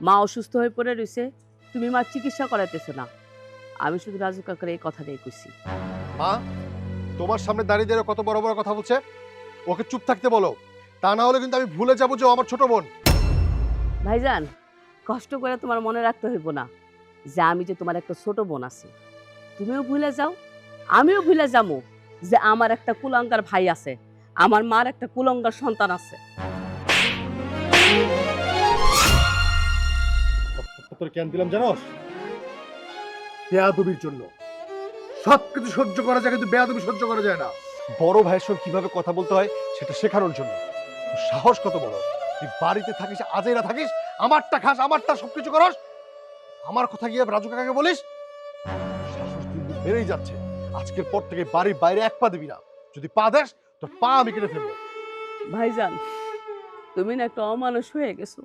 মা অসুস্থ হয়ে পড়ে রয়েছে, তুমি মা চিকিৎসা করাইতেছো না, আমি শুধু রাজু কাকার এই কথাটাই কইছি। মা, তোমার সামনে দাঁড়িয়ে দাঁড়িয়ে কত বড় বড় কথা বলছে, ওকে চুপ থাকতে বলো, তা না হলে কিন্তু আমি ভুলে যাবো যে ও আমার ছোট বোন। ভাইজান, কষ্ট করে তোমার মনে রাখতে হইব না যে আমি যে তোমার একটা ছোট বোন আছি। তুমিও ভুলে যাও, আমিও ভুলে যাবো যে আমার একটা কুলাঙ্গার ভাই আছে, আমার মার একটা কুলাঙ্গার সন্তান আছে। তোর কেন দিলাম জানোস? বেয়াদবির জন্য। সবকিছু সহ্য করা যায় কিন্তু বেয়াদবি সহ্য করা যায় না। বড় ভাইয়ের সঙ্গে কিভাবে কথা বলতে হয় সেটা শেখানোর জন্য। তোর সাহস কত বড়! তুই বাড়িতে থাকিস, আজই না থাকিস, আমারটা খাস, আমারটা সবকিছু করস, আমার কথা গিয়ে রাজু কাকাকে বলিস। সাহস দিন দিন বেড়েই যাচ্ছে। আজকের পর থেকে বাড়ির বাইরে এক পা দিবি না, যদি পা দেস তোর পা আমি কেটে ফেলবো। ভাইজান, তুমি না একটা অমানুষ হয়ে গেছো,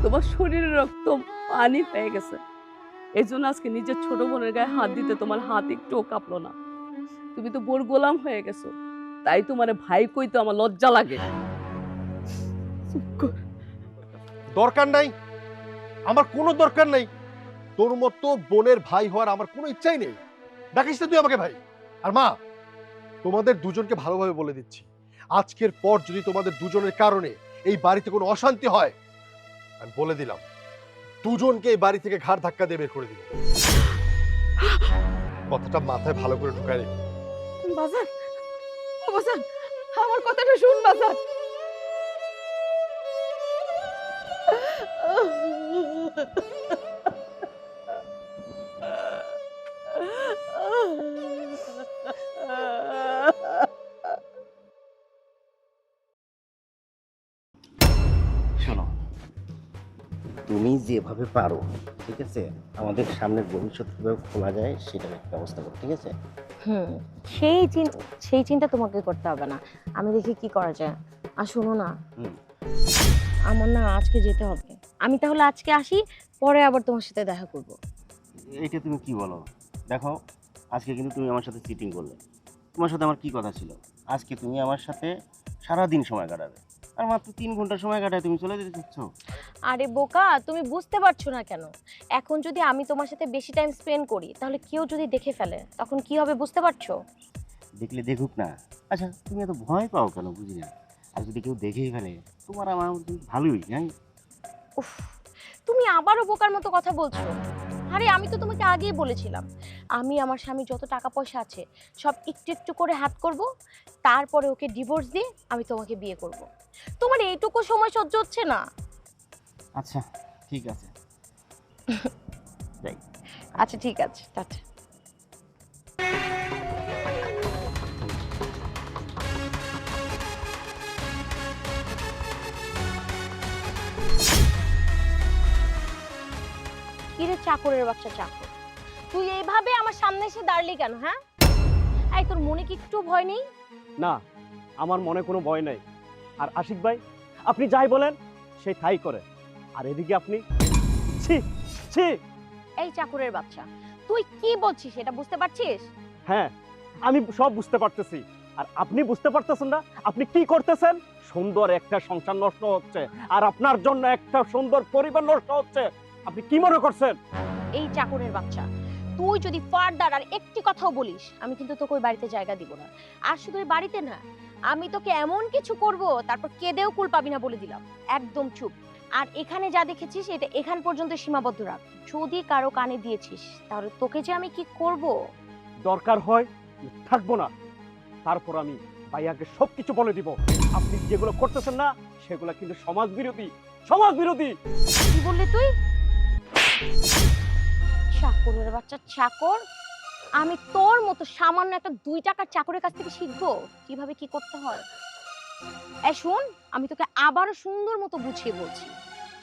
তোমার শরীরের রক্ত পানি পেয়ে গেছে, এই জন্য আজকে নিজের ছোট বোনের গায়ে হাত দিতে তোমার হাত একটুও কাঁপলো না। তুমি তো বোর গোলাম হয়ে গেছো, তাই তোমার ভাই কইতে আমার লজ্জা লাগে। দরকার নাই, আমার কোনো দরকার নেই। তোর মতো বোনের ভাই হওয়ার আমার কোনো ইচ্ছাই নেই। ডাকিস না তুই আমাকে ভাই। আর মা, তোমাদের দুজনকে ভালোভাবে বলে দিচ্ছি, আজকের পর যদি তোমাদের দুজনের কারণে এই বাড়িতে কোনো অশান্তি হয়, আমি বলে দিলাম দুজনকে এই বাড়ি থেকে ঘাড় ধাক্কা দিয়ে বের করে দিব। কথাটা মাথায় ভালো করে ঢুকায় রেখো। বাজার, ও বাজার, আমার কথাটা শুন বাজার। শোনো, তুমি যেভাবে পারো, ঠিক আছে, আমাদের সামনের ভবিষ্যৎ কিভাবে খোলা যায় সেটার একটা ব্যবস্থা করো, ঠিক আছে? হুম, সেই চিন্তা তোমাকে করতে হবে না, আমি দেখি কি করা যায়। আর শোনো না, হুম। আমার না আজকে যেতে হবে। আমি তাহলে আজকে আসি, পরে আবার তোমার সাথে দেখা করব। এইটা তুমি কি বলো? দেখো, আজকে কিন্তু তুমি আমার সাথে চিটিং করলে। তোমার সাথে আমার কি কথা ছিল? আজকে তুমি আমার সাথে সারাদিন সময় কাটাবে, আর মাত্র 3 ঘন্টা সময় কাটায় তুমি চলে যেতে চাচ্ছ। আরে বোকা, তুমি বুঝতে পারছো না কেন? এখন যদি আমি তোমার সাথে বেশি টাইম স্পেন্ড করি, তাহলে কেউ যদি দেখে ফেলে তখন কি হবে বুঝতে পারছো? দেখলে দেখুক না। আচ্ছা, তুমি এত ভয় পাও কেন বুঝি না। আর যদি কেউ দেখেই ফেলে, তোমার আমার কিন্তু ভালোই, হ্যাঁ? উফ, তুমি আবারও বোকার মতো কথা বলছো। আরে আমি তো তোমাকে আগেই বলেছিলাম, আমি আমার স্বামী যত টাকা পয়সা আছে সব একটু একটু করে হাত করব, তারপরে ওকে ডিভোর্স দিয়ে আমি তোমাকে বিয়ে করব। তোমার এইটুকু সময় সহ্য হচ্ছে না? আচ্ছা ঠিক আছে, যাই। আচ্ছা ঠিক আছে, টাটা। কিরে চাকরের বাচ্চা চাকর, তুই এইভাবে আমার সামনে এসে দাঁড়ালি কেন? হ্যাঁ, এই তোর মনে কি একটু ভয় নেই? না, আমার মনে কোনো ভয় নাই। আর আশিক ভাই, আপনি যাই বলেন সে তাই করে। আর এদিকে আপনি, ছি ছি। এই চাকরের বাচ্চা, তুই কি বলছিস এটা বুঝতে পারছিস? হ্যাঁ, আমি সব বুঝতে পারতেছি। আর আপনি বুঝতে পারতেছেন না আপনি কি করতেছেন? সুন্দর একটা সংসার নষ্ট হচ্ছে, আর আপনার জন্য একটা সুন্দর পরিবার নষ্ট হচ্ছে। আপনি কি মনে করছেন? এই চাকরের বাচ্চা, তুই যদি ফারদার আর একটি কথাও বলিস, আমি কিন্তু তোকে ওই বাড়িতে জায়গা দিব না। আর শুধু ওই বাড়িতে না, আমি তোকে এমন কিছু করব তারপর কেঁদেও কুল পাবি না বলে দিলাম। একদম চুপ। আর এখানে যা দেখেছিস এটা এখান পর্যন্ত সীমাবদ্ধ রাখ। যদি কারো কানে দিয়েছিস তাহলে তোকে যে আমি কি করব। দরকার হয় থাকবো না, তারপর আমি ভাইয়াকে সবকিছু বলে দিব। আপনি যেগুলো করতেছেন না সেগুলো কিন্তু সমাজ বিরোধী, সমাজ বিরোধী। কি বললি তুই? চাকরের বাচ্চা চাকর, আমি তোর মতো সামান্য একটা 2 টাকার চাকরের কাছ থেকে শিখবো কিভাবে কি করতে হয়? শোন, আমি তোকে আবারও সুন্দর মতো বুঝিয়ে বলছি,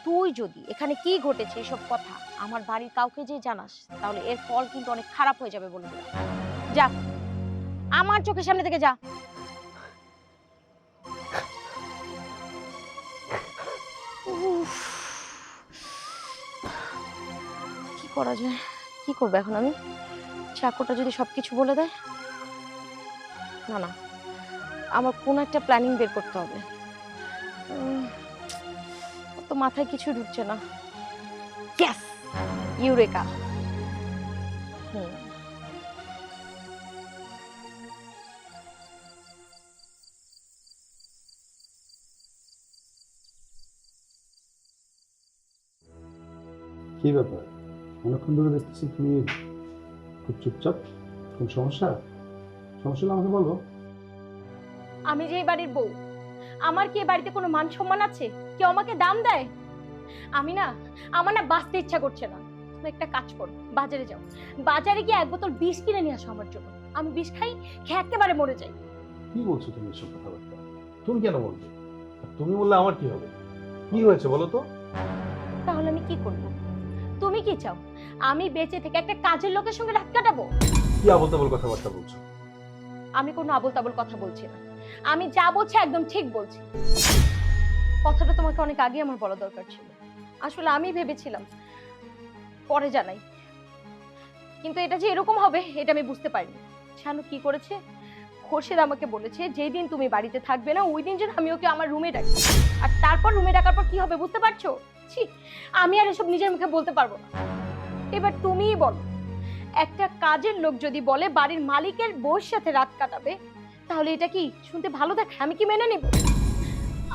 তুই যদি এখানে কি ঘটেছে এসব কথা আমার বাড়ির কাউকে যে জানাস, তাহলে এর ফল কিন্তু অনেক খারাপ হয়ে যাবে বলে দিলাম। যা, আমার চোখের সামনে থেকে যা। উফ, কি করা যায়? কি করবো এখন আমি? চাকরটা যদি সবকিছু বলে দেয়? না না, আমার কোন একটা প্ল্যানিং বের করতে হবে। তো মাথায় কিছু ঢুকছে না। Yes, eureka. কি ব্যাপার, অনেকক্ষণ ধরে দেখতেছি তুমি খুব চুপচাপ। কোন সমস্যা? সমস্যা হলে আমাকে বলো। আমি যে এই বাড়ির বউ, আমার কি এই বাড়িতে কোনো মান সম্মান আছে? কেউ আমাকে দাম দেয়? আমি না, আমার না বাঁচতে ইচ্ছা করছে না। তুমি একটা কাজ করো, বাজারে যাও, বাজারে গিয়ে 1 বোতল বিষ কিনে নিয়ে আসো আমার জন্য। আমি বিষ খাই, খেয়ে একেবারে মরে যাই। কি বলছো তুমি এসব কথাবার্তা? তুমি কেন বলবে? আর তুমি বললে আমার কি হবে? কি হয়েছে বলো তো? তাহলে আমি কি করব? তুমি কি চাও আমি বেঁচে থেকে একটা কাজের লোকের সঙ্গে রাত কাটাবো? কি আবল তাবল কথাবার্তা বলছো? আমি কোনো আবল তাবল কথা বলছি না, আমি যা বলছি একদম ঠিক বলছি। কথাটা তোমাকে অনেক আগে আমার বলা দরকার ছিল। আসলে আমি ভেবেছিলাম পরে জানাই, কিন্তু এটা যে এরকম হবে এটা আমি বুঝতে পারিনি। শানু কি করেছে, খোরশেদ আমাকে বলেছে যেই দিন তুমি বাড়িতে থাকবে না ওই দিন যেন আমি ওকে আমার রুমে ডাকি। আর তারপর রুমে ডাকার পর কি হবে বুঝতে পারছো? ছি, আমি আর এসব নিজের মুখে বলতে পারবো না। এবার তুমিই বলো, একটা কাজের লোক যদি বলে বাড়ির মালিকের বউর সাথে রাত কাটাবে, তাহলে এটা কি শুনতে ভালো দেখে? আমি কি মেনে নেব?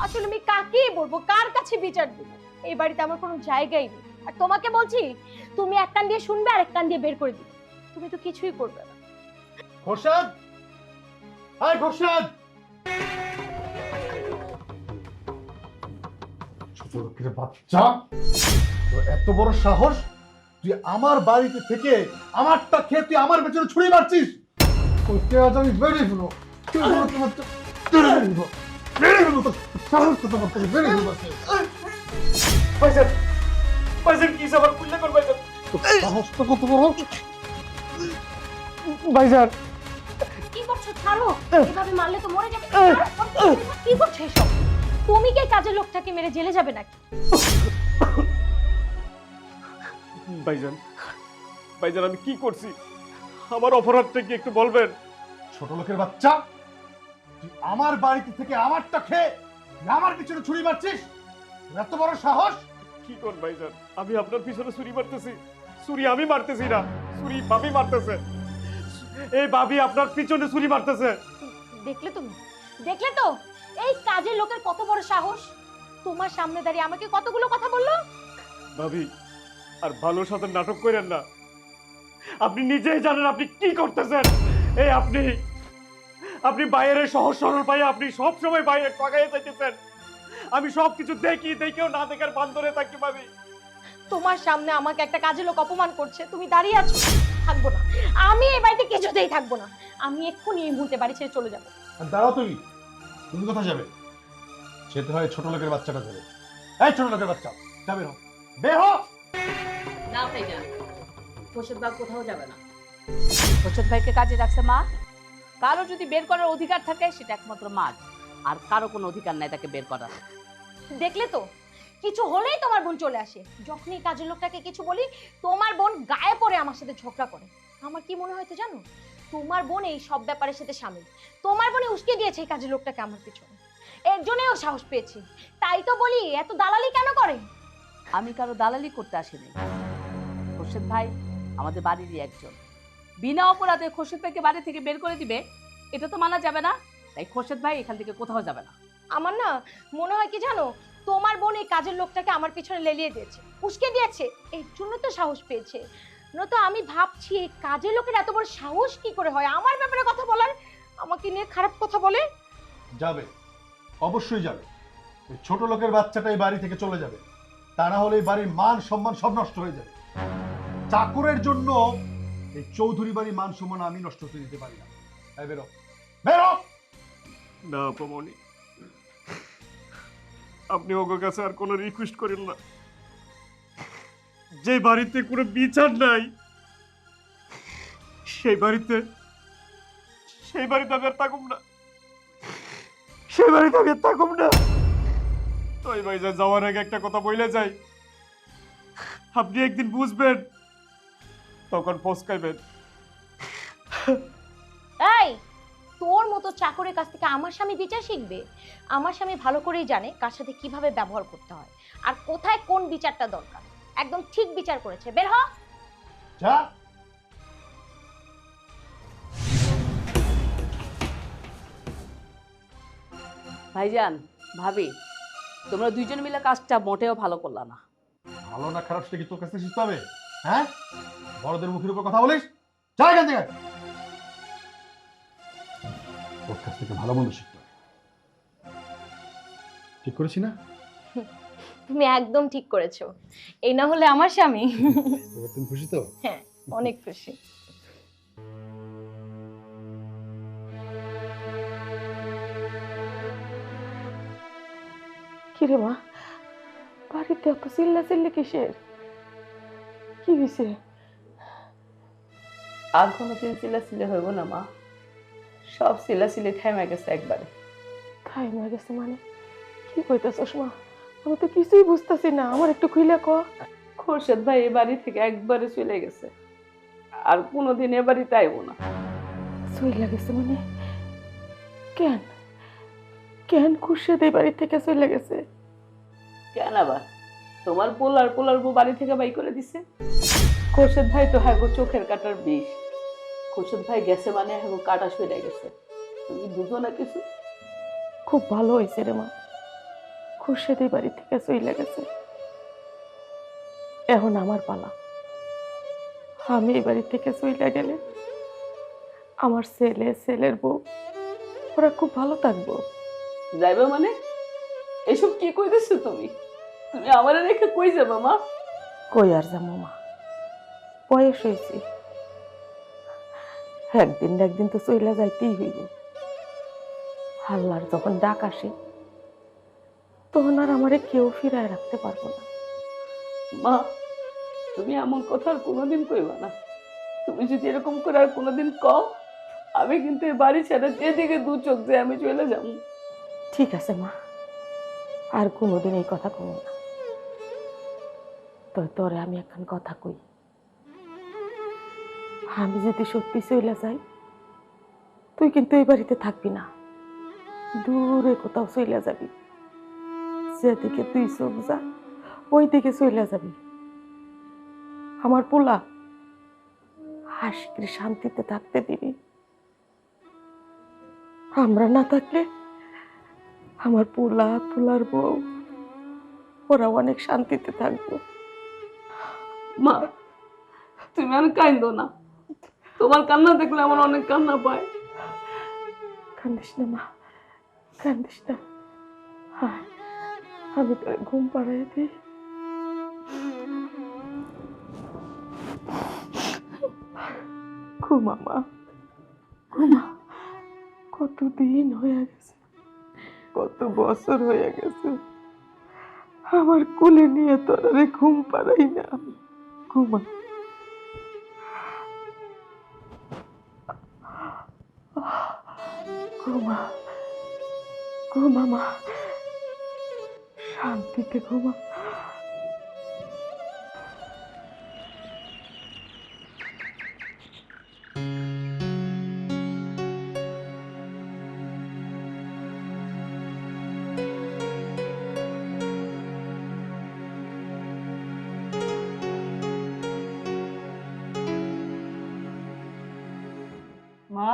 আসলে আমি কাকে বলবো, কার কাছে বিচার দেবো? এই বাড়িতে আমার কোনো জায়গাই নেই। আর তোমাকে বলছি, তুমি এক কান দিয়ে শুনবে আর এক কান দিয়ে বের করে দিবে। তুমি তো কিছুই করবে না। খোরশেদ, হাই খোরশেদ! ছোট লোকের বাচ্চা, তোর এত বড় সাহস, তুই আমার বাড়িতে থেকে আমারটা খেয়ে তুই আমার পেছনে ছুরি মারছিস? ওকে আজ আমি বেরিয়ে ফেলবো। ভাইজান কি সবার কুল্লা করবে? সাহস তো কত বড়! ভাইজান ছাড়ো, এভাবে মারলে তো মরে যাবে। কি করছো এসব? তুমি কি এই কাজের লোকটাকে মেরে জেলে যাবে নাকি? ভাইজান, ভাইজান আমি কি করছি? আমার অপরাধটা কি একটু বলবেন? ছোট লোকের বাচ্চা, তুই আমার বাড়িতে থেকে আমারটা খেয়ে তুই আমার পিছনে ছুরি মারছিস? তোর এত বড় সাহস! কি কর ভাইজান, আমি আপনার পিছনে ছুরি মারতেছি? ছুরি আমি মারতেছি না, ছুরি ভাবি মারতেছে। এই ভাবি আপনার পিছনে ছুরি মারতেছে। দেখলে তুমি, দেখলে তো এই কাজের লোকের কত বড় সাহস! তোমার সামনে দাঁড়িয়ে আমাকে কতগুলো কথা বললো। ভাবি আর ভালোর সাথে নাটক করেন না। আপনি নিজেই জানেন আপনি কি করতেছেন। এই আপনি বাইরে সহজ সরল পাই, আপনি সব সময় বাইরে পাকাইয়ে যাইতেছেন। আমি সবকিছু দেখেও না দেখার বান্দরে থাকি ভাবি। তোমার সামনে আমাকে একটা কাজের লোক অপমান করছে, তুমি দাঁড়িয়ে আছো। থাকবো না, আমি এই বাড়িতে কিছুতেই থাকবো না। আমি এক্ষুনি এই মুহূর্তে বাড়ি ছেড়ে চলে যাবো। আর দাঁড়াও, তুমি কোথায় যাবে? যেতে হয় ছোট লোকের বাচ্চাটা যাবে। এই ছোট লোকের বাচ্চা, যাবে না, বের হ। না ভাইজান, খোরশেদ ভাই কোথাও যাবে না। খোরশেদ ভাইকে কাজে রাখছে মা। কারো যদি বের করার অধিকার থাকে সেটা একমাত্র মা, আর কারো কোনো অধিকার নাই তাকে বের করার। দেখলে তো, কিছু হলেই তোমার বোন চলে আসে। যখনই কাজের লোকটাকে কিছু বলি, তোমার বোন গায়ে পড়ে আমার সাথে ঝগড়া করে। আমার কি মনে হয়তো জানো, তোমার বোন এই সব ব্যাপারের সাথে শামিল। তোমার বোনে উস্কে দিয়েছে এই কাজের লোকটাকে আমার পিছনে। এর জন্যও সাহস পেয়েছি। তাই তো বলি, এত দালালি কেন করে? আমি কারো দালালি করতে আসিনি। খোরশেদ ভাই আমাদের বাড়িরই একজন। বিনা অপরাধে খোরশেদ ভাইকে বাড়ি থেকে বের করে দিবে, এটা তো মানা যাবে না। তাই খোরশেদ ভাই এখান থেকে কোথাও যাবে না। আমার না মনে হয় কি জানো, তোমার বোন এই কাজের লোকটাকে আমার পিছনে লেলিয়ে দিয়েছে, উস্কে দিয়েছে। এর জন্য তো সাহস পেয়েছে। নয়তো আমি ভাবছি এই কাজের লোকের এত বড় সাহস কি করে হয় আমার ব্যাপারে কথা বলার, আমাকে নিয়ে খারাপ কথা বলে। যাবে, অবশ্যই যাবে। এই ছোট লোকের বাচ্চাটা এই বাড়ি থেকে চলে যাবে, তা না হলে এই বাড়ির মান সম্মান সব নষ্ট হয়ে যাবে। চাকরের জন্য এই চৌধুরী বাড়ির মান সম্মান আমি নষ্ট করতে দিতে পারি না। এই বেরো, বেরো। না অপমনি, আপনি ওগোর কাছে আর কোনো রিকোয়েস্ট করেন না। যে বাড়িতে কোনো বিচার নাই সেই বাড়িতে আমি আর থাকুম না। সেই বাড়িতে আমি আর থাকুম না। ওই ভাইজান যাওয়ার আগে একটা কথা বলে যাই, আপনি একদিন বুঝবেন, তখন পস্কাইবেন। এই, তোর মতো চাকরের কাছ থেকে আমার স্বামী বিচার শিখবে? আমার স্বামী ভালো করেই জানে কার সাথে কিভাবে ব্যবহার করতে হয় আর কোথায় কোন বিচারটা দরকার। একদম ঠিক বিচার করেছে। বের হ। যা। ভাইজান, ভাবি, তোমরা দুইজন মিলে কাজটা মোটেও ভালো করলা না। ভালো না খারাপ সেটা কি তোর কাছে শিখতে হবে? হ্যাঁ, বড়দের মুখের উপর কথা বলিস? যা এখান থেকে। তোর কাছ থেকে ভালো মন্দ শিখতে হবে। ঠিক করেছি না? তুমি একদম ঠিক করেছো। এই না হলে আমার স্বামী। এবার তুমি খুশি তো? হ্যাঁ, অনেক খুশি। কিরে মা, বাড়িতে এত চিল্লা কিসের? কি হয়েছে? আর কোনোদিন চিল্লাচিল্লি হইব না মা। সব চিল্লাচিল্লি থেমে গেছে একবারে। থাইমা গেছে মানে? কি কইতাছস মা? আমি তো কিছুই বুঝতাছি না, আমার একটু খুইলা ক। খোরশেদ ভাই এ বাড়ি থেকে একবারে চলে গেছে, আর কোনোদিন এ বাড়িতে আইব না। চইলা গেছে মানে? কেন কেন খুরশেদ এই বাড়ি থেকে চলে গেছে? কেন আবার? তোমার পোলার বউ বাড়ি থেকে বাই করে দিছে। খোরশেদ ভাই তো হ্যাঁ চোখের কাটার বিষ। খোরশেদ ভাই গেছে মানে হ্যাঁ কাটা সরে গেছে। তুমি বুঝো না কিছু? খুব ভালো হয়েছে রে মা, খুরশেদ এই বাড়ি থেকে চইলা গেছে। এখন আমার পালা। আমি এই বাড়ি থেকে চইলা গেলে আমার ছেলের বউ ওরা খুব ভালো থাকবো। যাইবা মানে? এসব কি কইতেছো তুমি? তুমি আমার রেখে কই যাবা মা? কই আর যাবো মা, বয়স হয়েছে, একদিন না একদিন তো চইলা যাইতেই হইব। আল্লাহর যখন ডাক আসে তখন আর আমারে কেউ ফিরায় রাখতে পারবো না। মা, তুমি এমন কথা আর কোনোদিন কইবা না। তুমি যদি এরকম করে আর কোনোদিন কও, আমি কিন্তু এই বাড়ি ছেড়ে যেদিকে দু চোখ দিয়ে আমি চলে যাবো। ঠিক আছে মা, আর কোনোদিন এই কথা কমো না। তো তোরে আমি এখন কথা কই, আমি যদি সত্যি চলে যাই তুই কিন্তু এই বাড়িতে থাকবি না, দূরে কোথাও চলে যাবি। যেদিকে তুই চোখ যা ওই দিকে চলে যাবি। আমার পোলা হাসি করে শান্তিতে থাকতে দিবি। আমরা না থাকলে আমার পোলা পোলার বউ ওরা অনেক শান্তিতে থাকবো। মা তুমি আর কাঁদো না, তোমার কান্না দেখলে আমার অনেক কান্না পায়। কান্দিস না মা, কান্দিস না। হায়, আমি তোর ঘুম পাড়াই দিই। ঘুমা মা, ঘুমা। কতদিন হয়ে গেছে, কত বছর হয়ে গেছে আমার কোলে নিয়ে তোরে ঘুম পাড়াই না। ঘুমা। ঘুমা, ঘুমা মা, শান্তিতে ঘুমা। মা,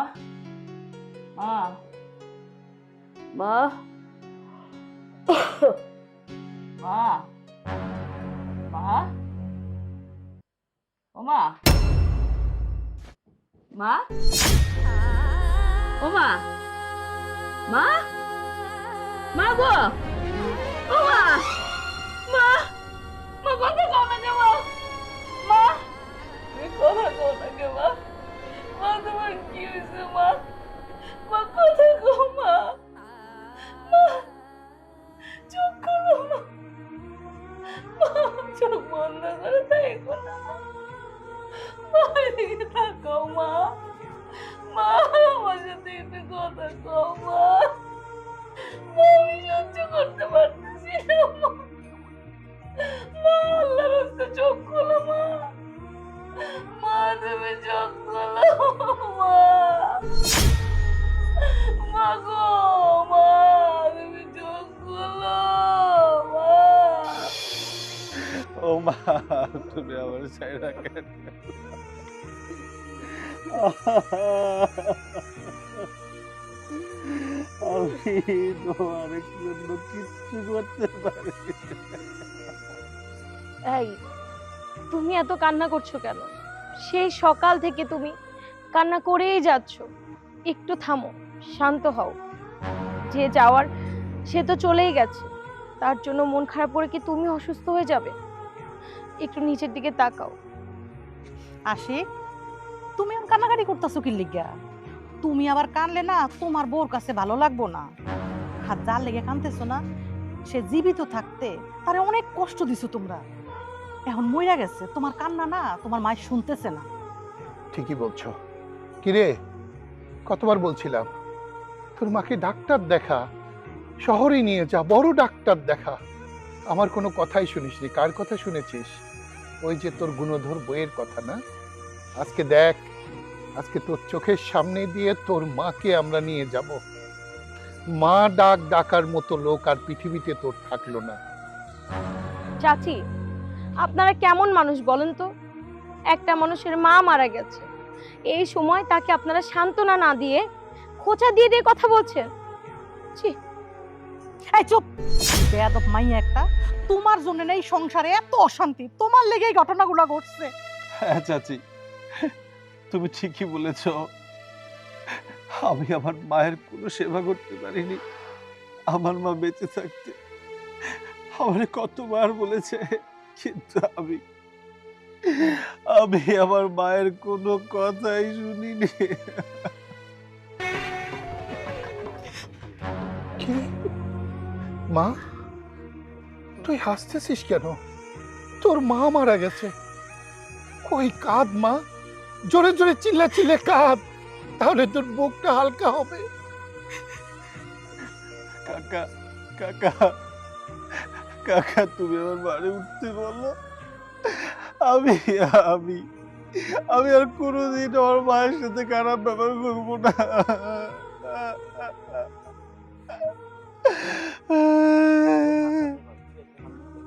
মা, মা, মা, মা, ও মা, মা, ও মা, মা, মা গো, ও মা, মা, মা কথা কও না কে মা, মা, তুমি কথা কও না কে মা, মা তোমার কি হয়েছে মা, মা কথা কও মা, মা চোখ খোলো মা, মা চোখ বন্ধ করে থাকো না মা, এদিকে তাকাও মা, মা আমার সাথে একটু কথা কও মা, মা আমি সহ্য করতে পারতেছি না মা, মা আল্লাহর রাস্তায় চোখ খোলো মা, মা তুমি চোখ খোলো মা, মা গো মা তুমি চোখ খোলো মা। ও মা, তুমি আমার ছাইরা কেন? আমি তোমার জন্য কিচ্ছু করতে পারি। এই তুমি এত কান্না করছো কেন? সেই সকাল থেকে তুমি কান্না করেই যাচ্ছ। একটু থামো, শান্ত হও। যে যাওয়ার সে তো চলেই গেছে, তার জন্য মন খারাপ করে কি তুমি অসুস্থ হয়ে যাবে? একটু নিচের দিকে তাকাও। আশিক, তুমি এখন কান্নাকাটি করতেছো কি লিগা? তুমি আবার কানলে না তোমার বউর কাছে ভালো লাগবো না। হাত যার লেগে কানতেছো না, সে জীবিত থাকতে তারে অনেক কষ্ট দিছো তোমরা। এখন মইরা গেছে, তোমার কান্না না তোমার মায়ের শুনতেছে না। ঠিকই বলছো। কিরে, কতবার বলছিলাম তোর মাকে ডাক্তার দেখা, শহরে নিয়ে যা, বড় ডাক্তার দেখা। আমার কোনো কথাই শুনিসনি। কার কথা শুনেছিস? ওই যে তোর গুণধর বইয়ের কথা না। আজকে দেখ, আজকে তোর চোখের সামনে দিয়ে তোর মাকে আমরা নিয়ে যাব। মা ডাকার মতো লোক আর পৃথিবীতে তোর থাকলো না। চাচি, আপনারা কেমন মানুষ বলেন তো? একটা মানুষের মা মারা গেছে, এই সময় তাকে আপনারা সান্ত্বনা না দিয়ে খোঁচা দিয়ে দিয়ে কথা বলছেন। ছি। এই চুপ, বেয়াদব মাইয়া একটা। তোমার জন্য এই সংসারে এত অশান্তি, তোমার লেগে এই ঘটনাগুলো ঘটছে। হ্যাঁ চাচি, তুমি ঠিকই বলেছ। আমি আমার মায়ের কোনো সেবা করতে পারিনি। আমার মা বেঁচে থাকতে আমারে কতবার বলেছে, কিন্তু আমি আমার মায়ের কোনো কথাই শুনিনি। কি মা, তুই হাসতেছিস কেন? তোর মা মারা গেছে। কই কাঁদ মা, জোরে জোরে চিল্লা চিল্লে কাঁদ। তাহলে তোর বুকটা হালকা হবে। কাকা কাকা কাকা, তুমি আমার বাড়ি উঠতে বলো। আমি আমি আমি আর কোনোদিন আমার মায়ের সাথে খারাপ ব্যবহার করবো না।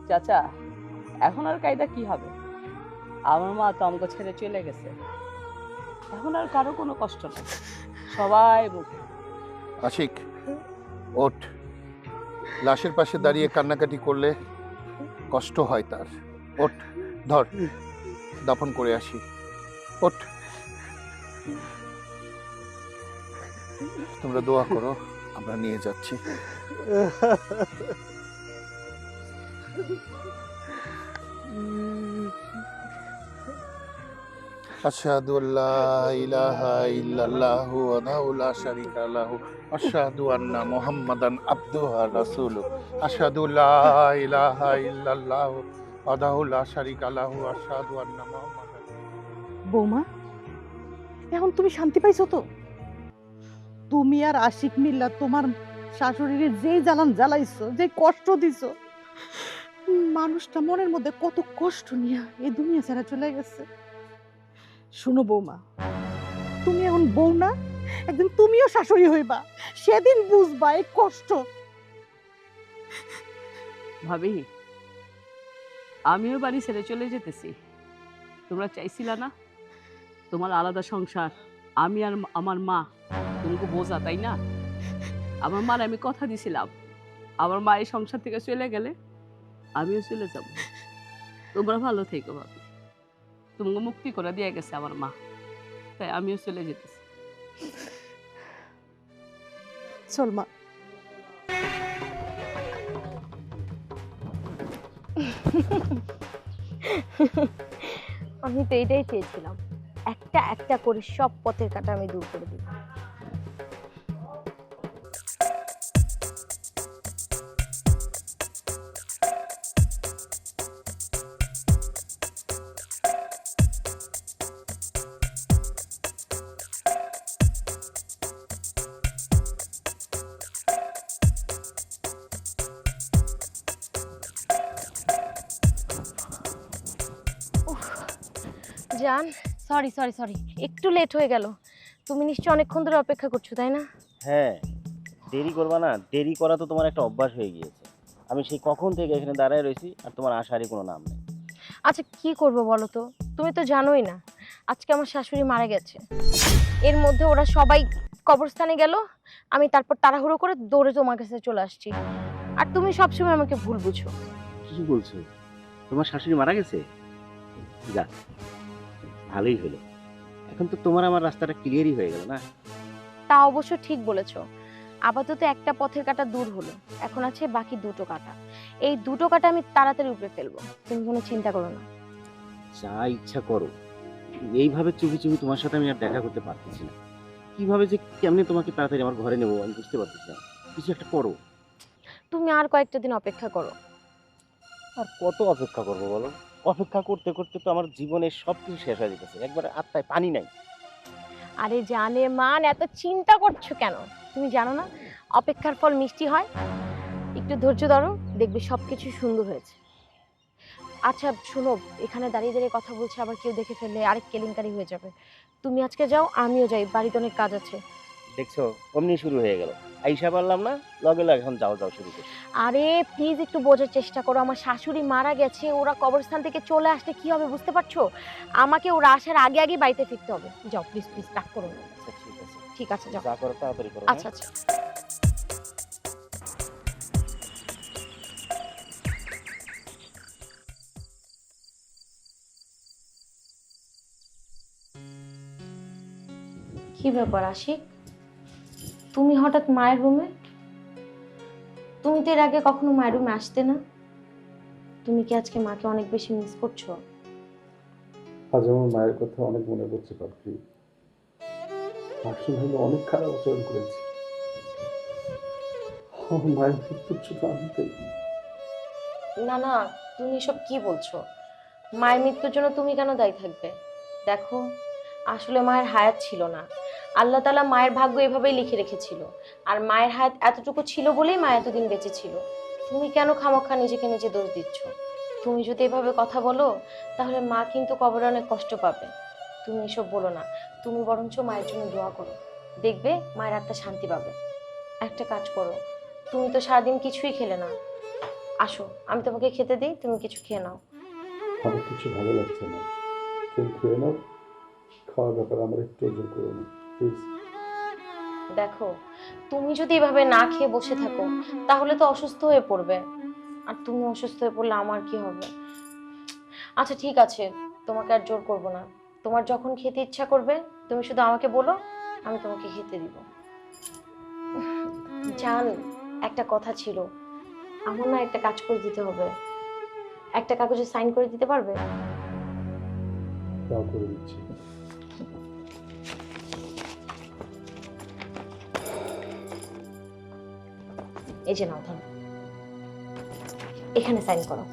চাচা, এখন আর কায়দা কি হবে? আমার মা তো আমাকে ছেড়ে চলে গেছে, এখন আর কারো কোনো কষ্ট নেই, সবাই বুঝে। আশিক, ওঠ। লাশের পাশে দাঁড়িয়ে কান্নাকাটি করলে কষ্ট হয় তার। ওঠ, ধর, দাফন করে আসি। ওঠ। তোমরা দোয়া করো, আমরা নিয়ে যাচ্ছি। আশহাদু আল্লা ইলাহা ইল্লাল্লাহু ওয়াহদাহু লা শারীকা লাহু আশহাদু আন্না মুহাম্মাদান আবদুহু ওয়া রাসূলুহু আশহাদু লা ইলাহা ইল্লাল্লাহু ওয়াহদাহু লা শারীকা লাহু আশহাদু আন্না মুহাম্মাদান। বৌমা, এখন তুমি শান্তি পাইছো তো? তুমি আর আশিক মিল্লা তোমার শাশুড়ির যে জ্বালান জ্বালাইছো, যে কষ্ট দিছো, মানুষটা মনের মধ্যে কত কষ্ট নিয়ে এই দুনিয়া ছেড়ে চলে গেছে। শুনো বৌমা, তুমি এখন বউ না, একদিন তুমিও শাশুড়ি হইবা, সেদিন বুঝবা এই কষ্ট। ভাবি, আমিও বাড়ি ছেড়ে চলে যেতেছি। তোমরা চাইছিলা না তোমার আলাদা সংসার, আমি আর আমার মা তোমাকে বোঝা, তাই না? আমার মার আমি কথা দিছিলাম, আমার মা এই সংসার থেকে চলে গেলে আমিও চলে যাব। তোমরা ভালো থেকো ভাবি, তোমাকে মুক্তি করে দিয়ে গেছে আমার মা, তাই আমিও চলে যেতেছি। চল মা। আমি তো এটাই চেয়েছিলাম, একটা একটা করে সব পথের কাটা আমি দূর করে দিব। জান, সরি সরি সরি, একটু লেট হয়ে গেল। তুমি নিশ্চয়ই অনেকক্ষণ ধরে অপেক্ষা করছো, তাই না? হ্যাঁ, দেরি করবা না? দেরি করা তো তোমার একটা অভ্যাস হয়ে গিয়েছে। আমি সেই কখন থেকে এখানে দাঁড়ায় রয়েছি, আর তোমার আসারই কোনো নাম নেই। আচ্ছা কি করবো বলো তো, তুমি তো জানোই না আজকে আমার শাশুড়ি মারা গেছে। এর মধ্যে ওরা সবাই কবরস্থানে গেল, আমি তারপর তাড়াহুড়ো করে দৌড়ে তোমার কাছে চলে আসছি। আর তুমি সবসময় আমাকে ভুল বুঝো। কি বলছো? তোমার শাশুড়ি মারা গেছে? যা, ভালোই হলো। এখন তো তোমার আমার রাস্তাটা ক্লিয়ারই হয়ে গেল না? তা অবশ্য ঠিক বলেছো। আপাতত একটা পথের কাটা দূর হলো, এখন আছে বাকি দুটো কাটা। এই দুটো কাটা আমি তাড়াতাড়ি উপরে ফেলবো, তুমি কোনো চিন্তা করো না। যা ইচ্ছা করো, এইভাবে চুপি চুপি তোমার সাথে আমি আর দেখা করতে পারতেছি না। কিভাবে যে কেমনে তোমাকে তাড়াতাড়ি আমার ঘরে নেবো আমি বুঝতে পারতেছি না। কিছু একটা করো। তুমি আর কয়েকটা দিন অপেক্ষা করো। আর কত অপেক্ষা করবো বলো? অপেক্ষা করতে করতে তো আমার জীবনের সবকিছু শেষ হয়ে যেতেছে, একবারে আত্মায় পানি নাই। আরে জানে মান, এত চিন্তা করছো কেন? তুমি জানো না অপেক্ষার ফল মিষ্টি হয়? একটু ধৈর্য ধরো, দেখবে সবকিছু সুন্দর হয়েছে। আচ্ছা শোনো, এখানে দাঁড়িয়ে দাঁড়িয়ে কথা বলছে, আবার কেউ দেখে ফেললে আরেক কেলেঙ্কারি হয়ে যাবে। তুমি আজকে যাও, আমিও যাই, বাড়িতে অনেক কাজ আছে। দেখছো, অমনি শুরু হয়ে গেল। আইসা পারলাম না, লগে লগে এখন যাও যাও শুরু করছি। আরে প্লিজ একটু বোঝার চেষ্টা করো, আমার শাশুড়ি মারা গেছে, ওরা কবরস্থান থেকে চলে আসলে কি হবে বুঝতে পারছো? আমাকে ওরা আসার আগে আগে বাড়িতে ফিরতে হবে। যাও প্লিজ প্লিজ, রাগ করো না। আচ্ছা ঠিক আছে, ঠিক আছে যাও। যা করো তাড়াতাড়ি করো। আচ্ছা আচ্ছা। কি ব্যাপার আশিক, তুমি হঠাৎ মায়ের রুমে? তুমি তো এর আগে কখনো মায়ের রুমে আসতে না। তুমি কি আজকে মাকে অনেক বেশি মিস করছো? আজ আমার মায়ের কথা অনেক মনে পড়ছে পাপড়ি। মার সঙ্গে আমি অনেক খারাপ আচরণ করেছি। আমার মায়ের মৃত্যুর জন্য আমি তাই। না না, তুমি এসব কি বলছো? মায়ের মৃত্যুর জন্য তুমি কেন দায়ী থাকবে? দেখো, আসলে মায়ের হায়াত ছিল না, আল্লাহ তাআলা মায়ের ভাগ্য এভাবেই লিখে রেখেছিল। আর মায়ের হায়াত এতটুকু ছিল বলেই মা এতদিন বেঁচে ছিল। তুমি কেন খামোক্ষা নিজেকে নিজে দোষ দিচ্ছ? তুমি যদি এভাবে কথা বলো তাহলে মা কিন্তু কবরে অনেক কষ্ট পাবে। তুমি এসব বলো না, তুমি বরঞ্চ মায়ের জন্য দোয়া করো, দেখবে মায়ের আত্মা শান্তি পাবে। একটা কাজ করো, তুমি তো সারাদিন কিছুই খেলে না, আসো আমি তোমাকে খেতে দিই, তুমি কিছু খেয়ে নাও। আমার কিছু ভালো লাগছে না, তুমি খেয়ে নাও। খাওয়ার ব্যাপারে আমার একটু জোর করো না প্লিজ। দেখো, তুমি যদি এভাবে না খেয়ে বসে থাকো তাহলে তো অসুস্থ হয়ে পড়বে, আর তুমি অসুস্থ হয়ে পড়লে আমার কি হবে? আচ্ছা ঠিক আছে, তোমাকে আর জোর করব না। তোমার যখন খেতে ইচ্ছা করবে তুমি শুধু আমাকে বলো, আমি তোমাকে খেতে দিব। জান, একটা কথা ছিল, আমার না একটা কাজ করে দিতে হবে। একটা কাগজে সাইন করে দিতে পারবে? তাও করে দিচ্ছি। এই যে নাও, ধরো, এখানে সাইন করো।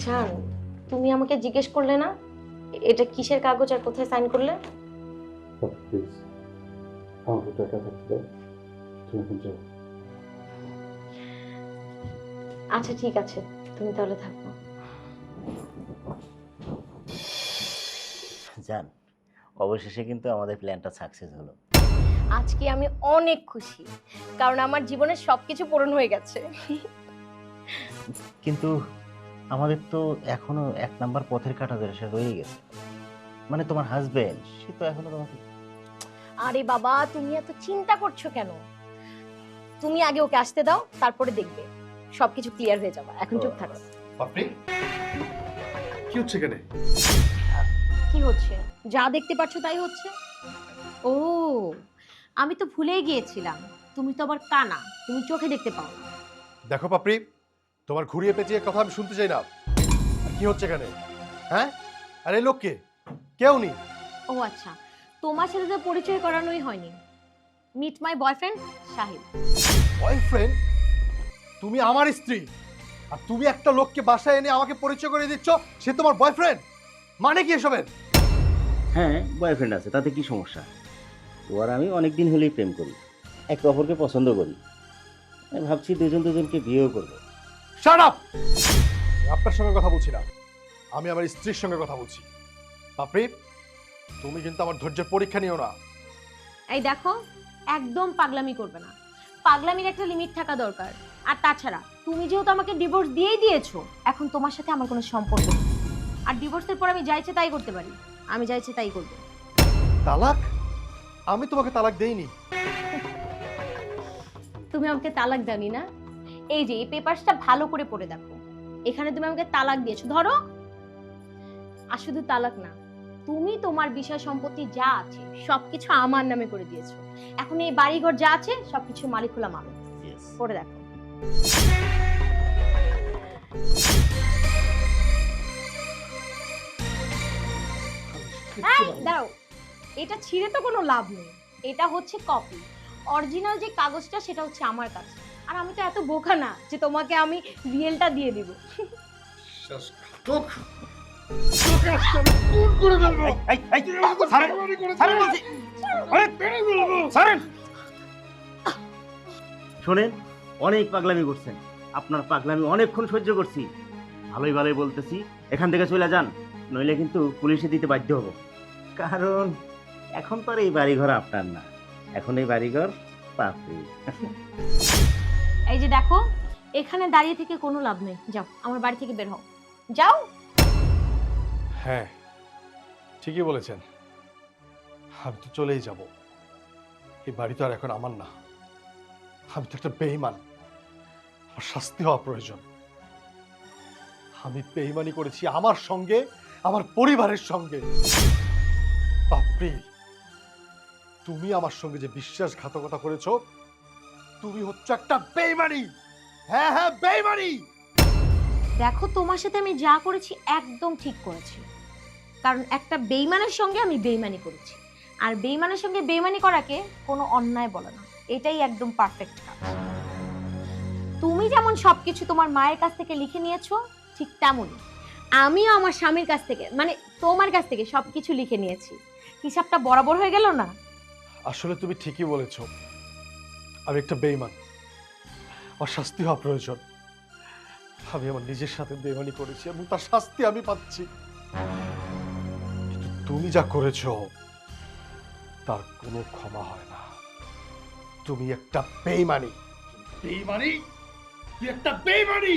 জান, তুমি আমাকে জিজ্ঞেস করলে না এটা কিসের কাগজ আর কোথায় সাইন করলে? প্লিজ আমাকে টাকা থাকতে দাও, তুমি এখন যাও। আচ্ছা ঠিক আছে, তুমি তাহলে থাকো। জান, অবশেষে কিন্তু আমাদের প্ল্যানটা সাকসেস হলো। আজকে আমি অনেক খুশি, কারণ আমার জীবনের সবকিছু পূরণ হয়ে গেছে। কিন্তু আমাদের তো এখনো 1 নাম্বার পথের কাটা ধরে সে রয়ে গেছে। মানে তোমার হাজবেন্ড, সে তো এখনো তোমাকে। আরে বাবা, তুমি এত চিন্তা করছো কেন? তুমি আগে ওকে আসতে দাও, তারপরে দেখবে সবকিছু ক্লিয়ার হয়ে যাবে। এখন চুপ থাকো। আপনি কি হচ্ছে এখানে? কি হচ্ছে? যা দেখতে পাচ্ছ তাই হচ্ছে। ও, আমি তো ভুলেই গিয়েছিলাম, তুমি তো আবার কানা, তুমি চোখে দেখতে পাও না। দেখো পাপড়ি, তোমার ঘুরিয়ে পেঁচিয়ে কথা আমি শুনতে চাই না। কি হচ্ছে এখানে? হ্যাঁ, আরে লোক কে? কেউ নেই। ও আচ্ছা, তোমার সাথে তো পরিচয় করানোই হয়নি। Meet my boyfriend Shahid. Boyfriend? তুমি আমার স্ত্রী, আর তুমি একটা লোককে বাসায় এনে আমাকে পরিচয় করে দিচ্ছ সে তোমার বয়ফ্রেন্ড? মানে কি এসবের? হ্যাঁ, বয়ফ্রেন্ড আছে, তাতে কি সমস্যা? ও আর আমি অনেকদিন হলেই প্রেম করি, একে অপরকে পছন্দ করি। আমি ভাবছি দুজনকে বিয়েও করবো। Shut up! আপনার সঙ্গে কথা বলছি না, আমি আমার স্ত্রীর সঙ্গে কথা বলছি। পাপড়ি, তুমি কিন্তু আমার ধৈর্যের পরীক্ষা নিও না। এই দেখো, একদম পাগলামি করবে না। পাগলামির একটা লিমিট থাকা দরকার। আর তাছাড়া তুমি যেহেতু আমাকে ডিভোর্স দিয়েই দিয়েছো, এখন তোমার সাথে আমার কোনো সম্পর্ক নেই। আর ডিভোর্সের পর আমি যা ইচ্ছে তাই করতে পারি, আমি যা ইচ্ছে তাই করবো। তালাক? আমি তোমাকে তালাক দেইনি। তুমি আমাকে তালাক দাওনি না? এই যে এই পেপারসটা ভালো করে পড়ে দেখো, এখানে তুমি আমাকে তালাক দিয়েছো। ধরো, আর শুধু তালাক না, তুমি তোমার বিষয় সম্পত্তি যা আছে সবকিছু আমার নামে করে দিয়েছো। এখন এই বাড়িঘর যা আছে সবকিছু মালিক হলাম আমি। পড়ে দেখো। দাঁড়াও, এটা ছিঁড়ে তো কোনো লাভ নেই, এটা হচ্ছে কপি। অরিজিনাল যে কাগজটা সেটা হচ্ছে আমার কাছে। আর আমি তো এত বোকা না যে তোমাকে আমি রিয়েলটা দিয়ে দিব। শোনেন, অনেক পাগলামি করছেন, আপনার পাগলামি অনেকক্ষণ সহ্য করছি। ভালোই বলতেছি, এখান থেকে চলে যান, নইলে কিন্তু পুলিশে দিতে বাধ্য হব। কারণ এখন তো আর এই বাড়িঘর আপনার না, এখন এই বাড়িঘর পাপড়ি। এই যে দেখো, এখানে দাঁড়িয়ে থেকে কোনো লাভ নেই, যাও আমার বাড়ি থেকে বের হও, যাও। হ্যাঁ, ঠিকই বলেছেন, আমি তো চলেই যাব। এই বাড়ি তো আর এখন আমার না, আমি তো একটা বেঈমান, আমার শাস্তি হওয়া প্রয়োজন। আমি বেঈমানি করেছি আমার সঙ্গে, আমার পরিবারের সঙ্গে। পাপড়ি, তুমি আমার সঙ্গে যে বিশ্বাসঘাতকতা করেছো, তুমি হচ্ছে একটা বেঈমানি। হ্যাঁ হ্যাঁ, বেঈমানি। দেখো, তোমার সাথে আমি যা করেছি একদম ঠিক করেছি, কারণ একটা বেঈমানের সঙ্গে আমি বেঈমানি করেছি। আর বেইমানের সঙ্গে বেইমানি করাকে কোনো অন্যায় বলে না, এটাই একদম পারফেক্ট কাজ। তুমি যেমন সবকিছু তোমার মায়ের কাছ থেকে লিখে নিয়েছো, ঠিক তেমনই আমিও আমার স্বামীর কাছ থেকে, মানে তোমার কাছ থেকে সবকিছু লিখে নিয়েছি। হিসাবটা বরাবর হয়ে গেল না? আসলে তুমি ঠিকই বলেছো, আমি একটা বেঈমান, আমার শাস্তি হওয়া প্রয়োজন। আমি আমার নিজের সাথে বেঈমানি করেছি এবং তার শাস্তি আমি পাচ্ছি, কিন্তু তুমি যা করেছো তার কোনো ক্ষমা হয় না। তুমি একটা বেঈমানি, বেঈমানি, তুই একটা বেঈমানি।